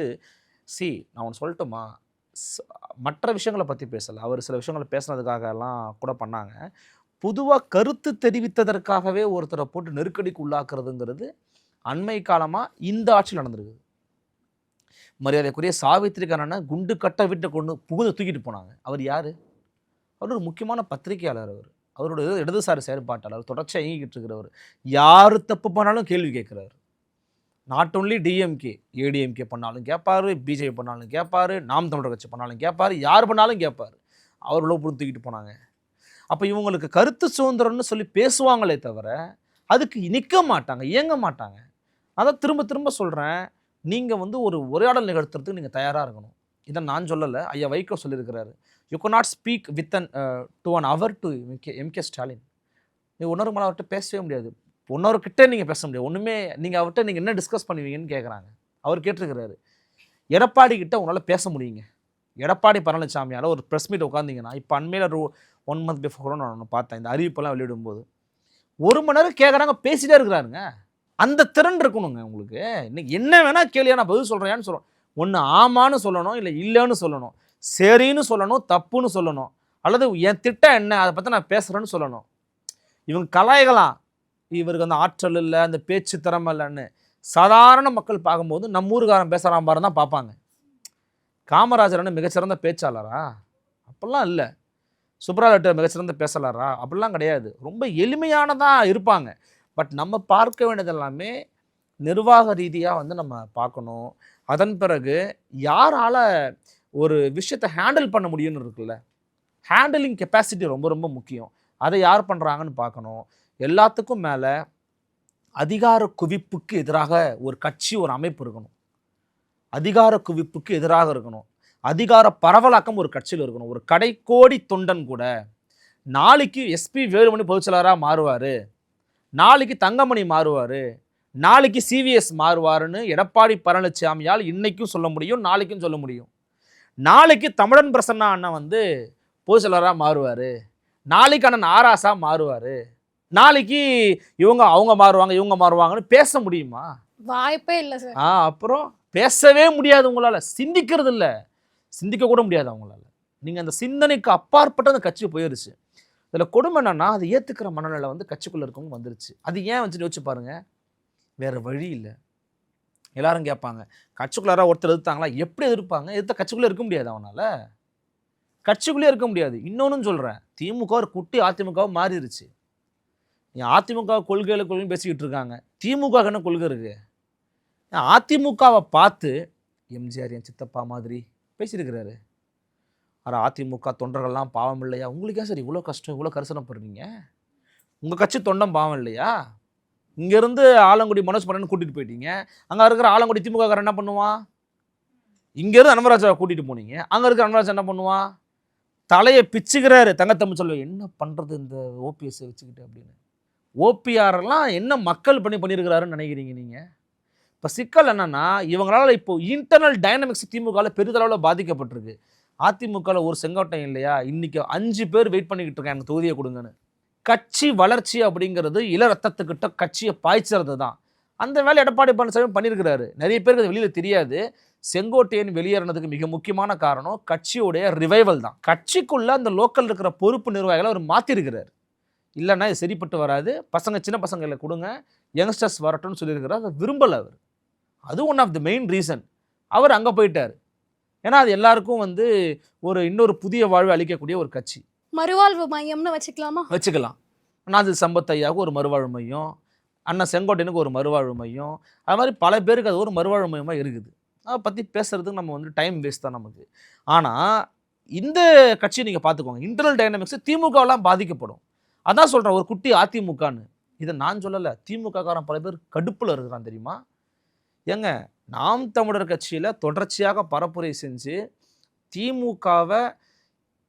நான் ஒன்று சொல்லட்டுமா, மற்ற விஷயங்களை பற்றி பேசலை, அவர் சில விஷயங்களை பேசுனதுக்காகலாம் கூட பண்ணாங்க. பொதுவாக கருத்து தெரிவித்ததற்காகவே ஒருத்தரை போட்டு நெருக்கடிக்கு உள்ளாக்குறதுங்கிறது அண்மை காலமாக இந்த ஆட்சியில் நடந்திருக்குது. மரியாதைக்குரிய சாவித்திரிக்கான குண்டு கட்ட விட்டு கொண்டு புகுந்து தூக்கிட்டு போனாங்க. அவர் யார்? அவர் ஒரு முக்கியமான பத்திரிகையாளர். அவரோட இடதுசாரி செயற்பாட்டாளர், தொடர்ச்சியாக இயங்கிக்கிட்டு இருக்கிறவர். யார் தப்பு பண்ணாலும் கேள்வி கேட்குறாரு. நாட் ஓன்லி டிஎம்கே, ஏடிஎம்கே பண்ணாலும் கேட்பார், பிஜேபி பண்ணாலும் கேட்பார், நாம் தமிழர் கட்சி பண்ணாலும் கேட்பார், யார் பண்ணாலும் கேட்பார். அவர்களோ புரிந்து தூக்கிட்டு போனாங்க. அப்போ இவங்களுக்கு கருத்து சுதந்திரம்னு சொல்லி பேசுவாங்களே தவிர அதுக்கு நிற்க மாட்டாங்க, இயங்க மாட்டாங்க. அதான் திரும்ப திரும்ப சொல்கிறேன், நீங்கள் வந்து ஒரு உரையாடல் நிகழ்த்துறதுக்கு நீங்கள் தயாராக இருக்கணும். இதை நான் சொல்லலை, ஐயா வைகோ சொல்லியிருக்கிறாரு. You can not speak with to an hour to MK Stalin. நீ ஒன்னொரு மேலே அவர்கிட்ட பேசவே முடியாது, ஒன்னொருக்கிட்ட நீங்கள் பேச முடியாது. ஒன்றுமே நீங்கள் அவர்கிட்ட நீங்கள் என்ன டிஸ்கஸ் பண்ணுவீங்கன்னு கேட்குறாங்க. அவர் கேட்டிருக்கிறாரு, எடப்பாடி கிட்ட உங்களால் பேச முடியுங்க. எடப்பாடி பழனிசாமியால் ஒரு ப்ரெஸ் மீட் உட்காந்திங்கன்னா, இப்போ அண்மையில் 1 month பிஃபோர் நான் ஒன்று பார்த்தேன், இந்த அறிவிப்பெல்லாம் வெளியிடும்போது 1 மணி நேரம் கேட்குறாங்க, பேசிட்டே இருக்கிறாருங்க. அந்த திறன் இருக்கணுங்க உங்களுக்கு. இன்னைக்கு என்ன வேணால் கேள்வியா நான் பதில் சொல்கிறேன்னு சொல்லணும். ஒன்று ஆமான்னு சொல்லணும், இல்லை இல்லைன்னு சொல்லணும், சரின்னு சொல்லணும், தப்புன்னு சொல்லணும், அல்லது என் திட்டம் என்ன அதை பற்றி நான் பேசுகிறேன்னு சொல்லணும். இவங்க கலாய்கலாம், இவருக்கு அந்த ஆற்றல் இல்லை, அந்த பேச்சு திறமை இல்லைன்னு. சாதாரண மக்கள் பார்க்கும்போது நம்ம ஊருக்காரன் பேசுகிறான் பாரு தான் பார்ப்பாங்க. காமராஜர் மிகச்சிறந்த பேச்சாளரா? அப்படிலாம் இல்லை. சுப்ராலெட்டர் மிகச்சிறந்த பேசலாரா? அப்படிலாம் கிடையாது. ரொம்ப எளிமையானதாக இருப்பாங்க. பட் நம்ம பார்க்க வேண்டியது எல்லாமே நிர்வாக ரீதியாக வந்து நம்ம பார்க்கணும். அதன் பிறகு யாரால் ஒரு விஷயத்தை ஹேண்டில் பண்ண முடியும்னு இருக்குல்ல, ஹேண்டிலிங் கெப்பாசிட்டி ரொம்ப ரொம்ப முக்கியம். அதை யார் பண்ணுறாங்கன்னு பார்க்கணும். எல்லாத்துக்கும் மேலே அதிகார குவிப்புக்கு எதிராக ஒரு கட்சி, ஒரு அமைப்பு இருக்கணும். அதிகார குவிப்புக்கு எதிராக இருக்கணும். அதிகார பரவலாக்கம் ஒரு கட்சியில் இருக்கணும். ஒரு கடைக்கோடி தொண்டன் கூட நாளைக்கு எஸ்பி வேலுமணி பொதுச்செயலாளராக மாறுவார், நாளைக்கு தங்கமணி மாறுவார், நாளைக்கு சிவிஎஸ் மாறுவாருன்னு எடப்பாடி பழனிசாமியால் இன்னைக்கும் சொல்ல முடியும், நாளைக்கும் சொல்ல முடியும். நாளைக்கு தமிழன் பிரசன்னா அண்ணன் வந்து பொதுச்செயலாளராக மாறுவார், நாளைக்கு அண்ணன் ஆராசா மாறுவார், நாளைக்கு அவங்க மாறுவாங்க, இவங்க மாறுவாங்கன்னு பேச முடியுமா? வாய்ப்பே இல்லை சார். அப்புறம் பேசவே முடியாது. உங்களால் சிந்திக்கிறது இல்லை, சிந்திக்க கூட முடியாது அவங்களால. நீங்கள் அந்த சிந்தனைக்கு அப்பாற்பட்ட அந்த கட்சி போயிடுச்சு. இதில் கொடுமை என்னன்னா, அது ஏற்றுக்கிற மனநிலை வந்து கட்சிக்குள்ளே இருக்கவங்க வந்துருச்சு. அது ஏன் வந்து யோசிச்சு பாருங்க, வேறு வழி இல்லை. எல்லாரும் கேட்பாங்க, கட்சிக்குள்ளார ஒருத்தர் எதிர்த்தாங்களா? எப்படி எதிர்ப்பாங்க? எதிர்த்த கட்சிக்குள்ளே இருக்க முடியாது அவனால், கட்சிக்குள்ளே இருக்க முடியாது. இன்னொன்னு சொல்கிறேன், திமுக ஒரு குட்டி அதிமுகவை மாறிடுச்சு. அதிமுக கொள்கைன்னு பேசிக்கிட்டு இருக்காங்க, திமுக என்ன கொள்கை இருக்கு? அதிமுகவை பார்த்து எம்ஜிஆர் என் சித்தப்பா மாதிரி பேசியிருக்கிறாரு. ஆனால் அதிமுக தொண்டர்கள்லாம் பாவம் இல்லையா? உங்களுக்கு ஏன் சார் இவ்வளோ கஷ்டம், இவ்வளோ கரிசனப்படுறீங்க? உங்கள் கட்சி தொண்டம் பாவம் இல்லையா? இங்கேருந்து ஆலங்குடி மனோஜ் பாண்டியன் கூட்டிகிட்டு போயிட்டீங்க, அங்கே இருக்கிற ஆலங்குடி திமுக என்ன பண்ணுவான்? இங்கேருந்து அன்பராஜாவை கூட்டிகிட்டு போனீங்க, அங்கே இருக்கிற அன்பராஜா என்ன பண்ணுவான்? தலையை பிச்சுக்கிறாரு. தங்கத்தமிழ் சொல்லுவேன், என்ன பண்ணுறது இந்த ஓபிஎஸ்ஸை வச்சுக்கிட்டு அப்படின்னு. ஓபிஆரெல்லாம் என்ன மக்கள் பண்ணியிருக்கிறாருன்னு நினைக்கிறீங்க நீங்கள்? இப்போ சிக்கல் என்னன்னா, இவங்களால இப்போ இன்டர்னல் டைனமிக்ஸ் திமுகவில் பெரிதளவில் பாதிக்கப்பட்டிருக்கு. அதிமுகவில் ஒரு செங்கோட்டையன் இல்லையா, இன்னைக்கு 5 பேர் வெயிட் பண்ணிக்கிட்டு இருக்காங்க எனக்கு தொகுதியை கொடுங்கன்னு. கட்சி வளர்ச்சி அப்படிங்கிறது இள ரத்தத்துக்கிட்ட கட்சியை பாய்ச்சறது தான். அந்த வேலை எடப்பாடி பழனிசாமி பண்ணியிருக்கிறாரு. நிறைய பேருக்கு அது வெளியில் தெரியாது. செங்கோட்டையன் வெளியேறினதுக்கு மிக முக்கியமான காரணம் கட்சியுடைய ரிவைவல் தான். கட்சிக்குள்ளே அந்த லோக்கல் இருக்கிற பொறுப்பு நிர்வாகிகளை அவர் மாற்றிருக்கிறார். இல்லைன்னா இது சரிப்பட்டு வராது, பசங்க சின்ன பசங்களை கொடுங்க, யங்ஸ்டர்ஸ் வரட்டும்னு சொல்லியிருக்கிறார். அதை விரும்பலை அவர். அது one of the main reason அவர் அங்கே போயிட்டார். ஏன்னா அது எல்லாருக்கும் இன்னொரு புதிய வாழ்வு அளிக்கக்கூடிய ஒரு கட்சி. மறுவாழ்வு மையம்னு வச்சுக்கலாம். நாதில் சம்பத் ஐயாவுக்கு ஒரு மறுவாழ்வு மையம், அண்ணன் செங்கோட்டையனுக்கு ஒரு மறுவாழ்வு மையம், அது மாதிரி பல பேருக்கு அது ஒரு மறுவாழ்வு மையமாக இருக்குது. அதை பற்றி பேசுறதுக்கு நம்ம டைம் வேஸ்ட் தான் நமக்கு. ஆனால் இந்த கட்சியை நீங்கள் பார்த்துக்கோங்க, இன்டர்னல் டைனமிக்ஸ் திமுகவெல்லாம் பாதிக்கப்படும். அதான் சொல்கிறேன், ஒரு குட்டி அதிமுகன்னு. இதை நான் சொல்லலை, திமுககாரன் பல பேர் கடுப்பில் இருக்கிறான் தெரியுமா? ஏங்க, நாம் தமிழர் கட்சியில் தொடர்ச்சியாக பரப்புரை செஞ்சு திமுகவை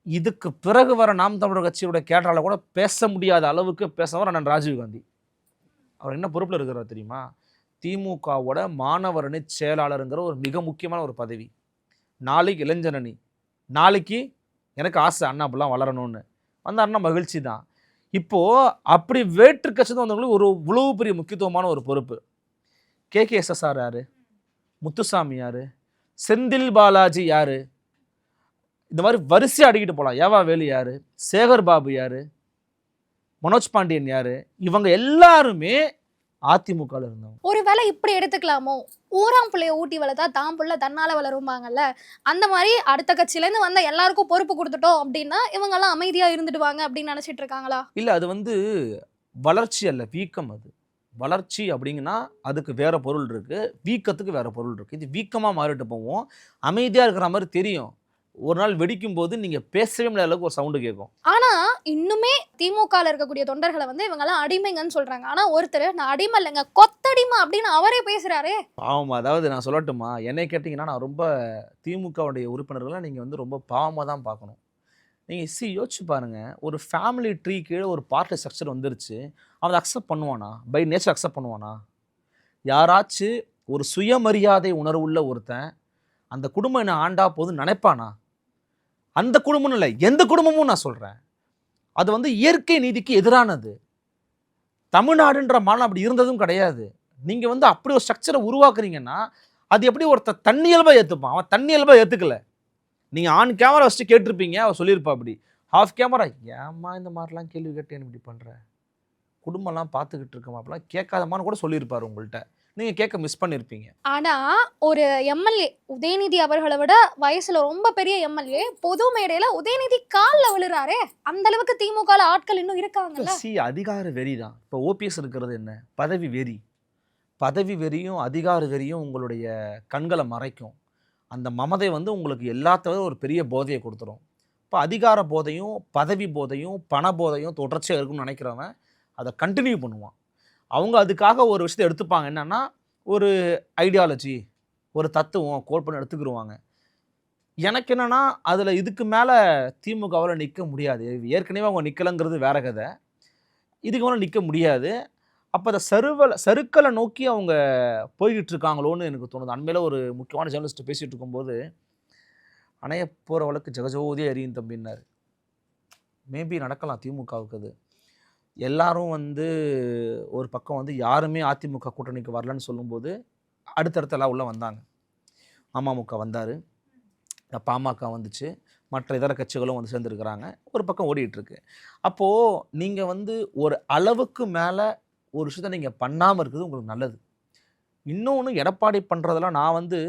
இதுக்கு பிறகு வர நாம் தமிழர் கட்சியோட கேட்டால கூட பேச முடியாத அளவுக்கு பேசவர் அண்ணன் ராஜீவ்காந்தி. அவர் என்ன பொறுப்பில் இருக்கிறார் தெரியுமா? திமுகவோட மாணவரணி செயலாளருங்கிற ஒரு மிக முக்கியமான ஒரு பதவி. நாளைக்கு இளைஞரணி, நாளைக்கு எனக்கு ஆசை அண்ணா அப்படிலாம் வளரணும்னு வந்தாருன்னா மகிழ்ச்சி தான். இப்போது அப்படி வேற்று கட்சி தான் வந்தவங்களுக்கு ஒரு இவ்வளவு பெரிய முக்கியத்துவமான ஒரு பொறுப்பு. KKSSR யார்? முத்துசாமி யார்? செந்தில் பாலாஜி யார்? இந்த மாதிரி வரிசையாக அடிக்கிட்டு போகலாம். ஏவா வேலு யார்? சேகர் பாபு யார்? மனோஜ் பாண்டியன் யார்? இவங்க எல்லாருமே அதிமுகவில் இருந்தவங்க. ஒருவேளை இப்படி எடுத்துக்கலாமோ, ஊராம் பிள்ளைய ஊட்டி வளர்த்தா தான் புள்ள தன்னால வளரும்பாங்கல்ல, அந்த மாதிரி அடுத்த கட்சியிலேருந்து வந்த எல்லாருக்கும் பொறுப்பு கொடுத்துட்டோம் அப்படின்னா இவங்கெல்லாம் அமைதியாக இருந்துடுவாங்க அப்படின்னு நினச்சிட்டு இருக்காங்களா? இல்லை, அது வளர்ச்சி அல்ல, வீக்கம். அது வளர்ச்சி அப்படிங்கன்னா அதுக்கு வேற பொருள் இருக்குது, வீக்கத்துக்கு வேற பொருள் இருக்குது. இது வீக்கமாக மாறிட்டு போவோம், அமைதியாக இருக்கிற மாதிரி தெரியும். ஒரு நாள் வெடிக்கும் போது நீங்கள் பேசவே முடியாத அளவுக்கு ஒரு சவுண்டு கேட்கும். ஆனால் இன்னுமே திமுகவில் இருக்கக்கூடிய தொண்டர்களை இவங்கெல்லாம் அடிமைங்கன்னு சொல்கிறாங்க. ஆனால் ஒருத்தர் நான் அடிமை இல்லைங்க, கொத்தடிமை அப்படின்னு அவரே பேசுகிறாரே. பாவம். அதாவது நான் சொல்லட்டுமா, என்னை கேட்டிங்கன்னா நான் ரொம்ப திமுகவுடைய உறுப்பினர்களை நீங்கள் ரொம்ப பாவமாக தான் பார்க்கணும். நீங்கள் யோசிச்சு பாருங்கள், ஒரு ஃபேமிலி ட்ரீ கீழே ஒரு பார்ட்டி ஸ்ட்ரக்சர் வந்துருச்சு, அவன் அக்செப்ட் பண்ணுவானா? பை நேச்சர் அக்செப்ட் பண்ணுவானா? யாராச்சும் ஒரு சுயமரியாதை உணர்வுள்ள ஒருத்தன் அந்த குடும்பம் என்ன ஆண்டா போதுன்னு நினைப்பானா? அந்த குடும்பம் இல்லை, எந்த குடும்பமும் நான் சொல்கிறேன், அது இயற்கை நீதிக்கு எதிரானது. தமிழ்நாடுன்ற மாநிலம் அப்படி இருந்ததும் கிடையாது. நீங்கள் அப்படி ஒரு ஸ்ட்ரக்சரை உருவாக்குறீங்கன்னா அது எப்படி ஒருத்தர் தன்னியல்பாக ஏற்றுப்பான்? அவன் தன்னியல்பாக ஏற்றுக்கல. நீங்கள் ஆன் கேமரா வச்சுட்டு கேட்டிருப்பீங்க, அவர் சொல்லியிருப்பா. அப்படி ஆஃப் கேமரா, ஏம்மா இந்த மாதிரிலாம் கேள்வி கேட்டேன்னு இப்படி பண்ணுற, குடும்பம்லாம் பார்த்துக்கிட்டு இருக்கமா அப்படிலாம் கேட்காதமான்னு கூட சொல்லியிருப்பார் உங்கள்கிட்ட. நீங்கள் கேட்க மிஸ் பண்ணியிருப்பீங்க. ஆனால் ஒரு எம்எல்ஏ உதயநிதி அவர்களை விட வயசில் ரொம்ப பெரிய எம்எல்ஏ பொது மேடையில் உதயநிதி காலில் விழுறாரே, அந்த அளவுக்கு திமுக ஆட்கள் இன்னும் இருக்காங்கல்ல. அதிகார வெறி தான். இப்போ ஓபிஎஸ் இருக்கிறது என்ன? பதவி வெறி. பதவி வெறியும் அதிகார வெறியும் உங்களுடைய கண்களை மறைக்கும். அந்த மமதை உங்களுக்கு எல்லாத்தவிட ஒரு பெரிய போதையை கொடுத்துரும். இப்போ அதிகார போதையும் பதவி போதையும் பண போதையும் தொடர்ச்சியாக இருக்குன்னு நினைக்கிறவன் அதை கண்டினியூ பண்ணுவான். அவங்க அதுக்காக ஒரு விஷயத்தை எடுத்துப்பாங்க. என்னென்னா ஒரு ஐடியாலஜி, ஒரு தத்துவம் கோட் பண்ணி எடுத்துக்கிடுவாங்க. எனக்கு என்னென்னா அதில் இதுக்கு மேலே திமுகவில் நிற்க முடியாது. ஏற்கனவே அவங்க நிற்கலைங்கிறது வேற கதை, இதுக்கு மேலே நிற்க முடியாது. அப்போ அந்த சருக்களை நோக்கி அவங்க போய்கிட்டு இருக்காங்களோன்னு எனக்கு தோணுது. அண்மையில் ஒரு முக்கியமான ஜேர்னலிஸ்ட் பேசிகிட்டு இருக்கும்போது, அணைய போகிற வழக்கு ஜெகஜோதியாக எரியும் தம்பின்னாரு. மேபி நடக்கலாம் திமுகவுக்கு. அது எல்லாரும் ஒரு பக்கம் யாருமே அதிமுக கூட்டணிக்கு வரலன்னு சொல்லும்போது அடுத்தடுத்த எல்லாம் உள்ளே வந்தாங்க. அமமுக வந்தார், பாமக வந்துச்சு, மற்ற இதர கட்சிகளும் சேர்ந்துருக்கிறாங்க. ஒரு பக்கம் ஓடிட்டுருக்கு. அப்போது நீங்கள் ஒரு அளவுக்கு மேலே ஒரு விஷயத்தை நீங்கள் பண்ணாமல் இருக்குது உங்களுக்கு நல்லது. இன்னொன்று எடப்பாடி பண்ணுறதெல்லாம் நான் வந்து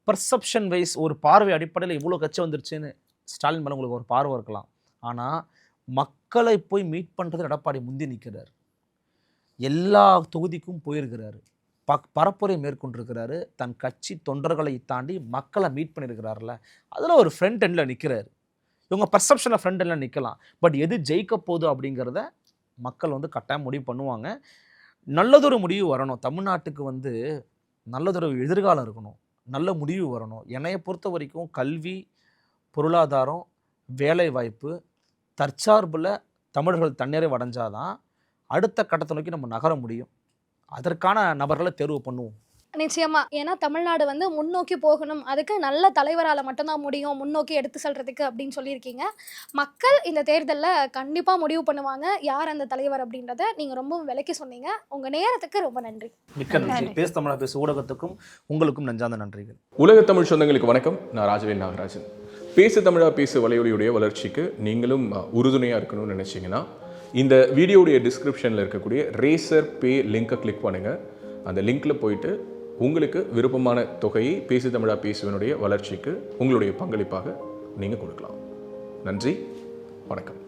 பர்செப்ஷன் வைஸ் ஒரு பார்வை அடிப்படையில் இவ்வளோ கட்சி வந்துருச்சுன்னு ஸ்டாலின் மேலே உங்களுக்கு ஒரு பார்வை இருக்கலாம். ஆனால் மக்களை போய் மீட் பண்ணுறது எடப்பாடி முந்தி நிற்கிறார். எல்லா தொகுதிக்கும் போயிருக்கிறாரு, பரப்புரை மேற்கொண்டிருக்கிறாரு, தன் கட்சி தொண்டர்களை தாண்டி மக்களை மீட் பண்ணியிருக்கிறாருல, அதில் ஒரு ஃப்ரண்ட் எண்டில் நிற்கிறாரு. இவங்க பர்செப்ஷனில் ஃப்ரண்ட் எண்டில் நிற்கலாம், பட் எது ஜெயிக்க போகுது அப்படிங்கிறத மக்கள் வந்து கட்டாயம் முடிவு பண்ணுவாங்க. நல்லதொரு முடிவு வரணும், தமிழ்நாட்டுக்கு வந்து நல்லதொரு எதிர்காலம் இருக்கணும், நல்ல முடிவு வரணும். என்னையை பொறுத்த வரைக்கும் கல்வி, பொருளாதாரம், வேலைவாய்ப்பு, தற்சார்பில் தமிழர்கள் தன்னிறைவு அடைஞ்சாதான் அடுத்த கட்டத்தை நோக்கி நம்ம நகர முடியும். அதற்கான நபர்களை தேர்வு பண்ணுவோம். நிச்சயமா. ஏன்னா தமிழ்நாடு வந்து முன்னோக்கி போகணும், அதுக்கு நல்ல தலைவரால் மட்டும்தான் முடியும் முன்னோக்கி எடுத்து செல்றதுக்கு அப்படின்னு சொல்லியிருக்கீங்க. மக்கள் இந்த தேர்தலில் கண்டிப்பாக முடிவு பண்ணுவாங்க யார் அந்த தலைவர் அப்படின்றத. நீங்கள் ரொம்பவும் விளக்கி சொன்னீங்க. உங்கள் நேரத்துக்கு ரொம்ப நன்றி. மிக்க நன்றி. பேசு தமிழா பேசு ஊடகத்துக்கும் உங்களுக்கும் நெஞ்சார்ந்த நன்றிகள். உலக தமிழ் சொந்தங்களுக்கு வணக்கம். நான் ராஜவேல் நாகராஜன். பேசு தமிழா பேசு வலையொலியுடைய வளர்ச்சிக்கு நீங்களும் உறுதுணையாக இருக்கணும்னு நினச்சிங்கன்னா இந்த வீடியோடைய டிஸ்கிரிப்ஷனில் இருக்கக்கூடிய ரேசர் பே லிங்கை கிளிக் பண்ணுங்கள். அந்த லிங்க்கில் போயிட்டு உங்களுக்கு விருப்பமான தொகையை பேசு தமிழா பேசுவனுடைய வளர்ச்சிக்கு உங்களுடைய பங்களிப்பாக நீங்கள் கொடுக்கலாம். நன்றி, வணக்கம்.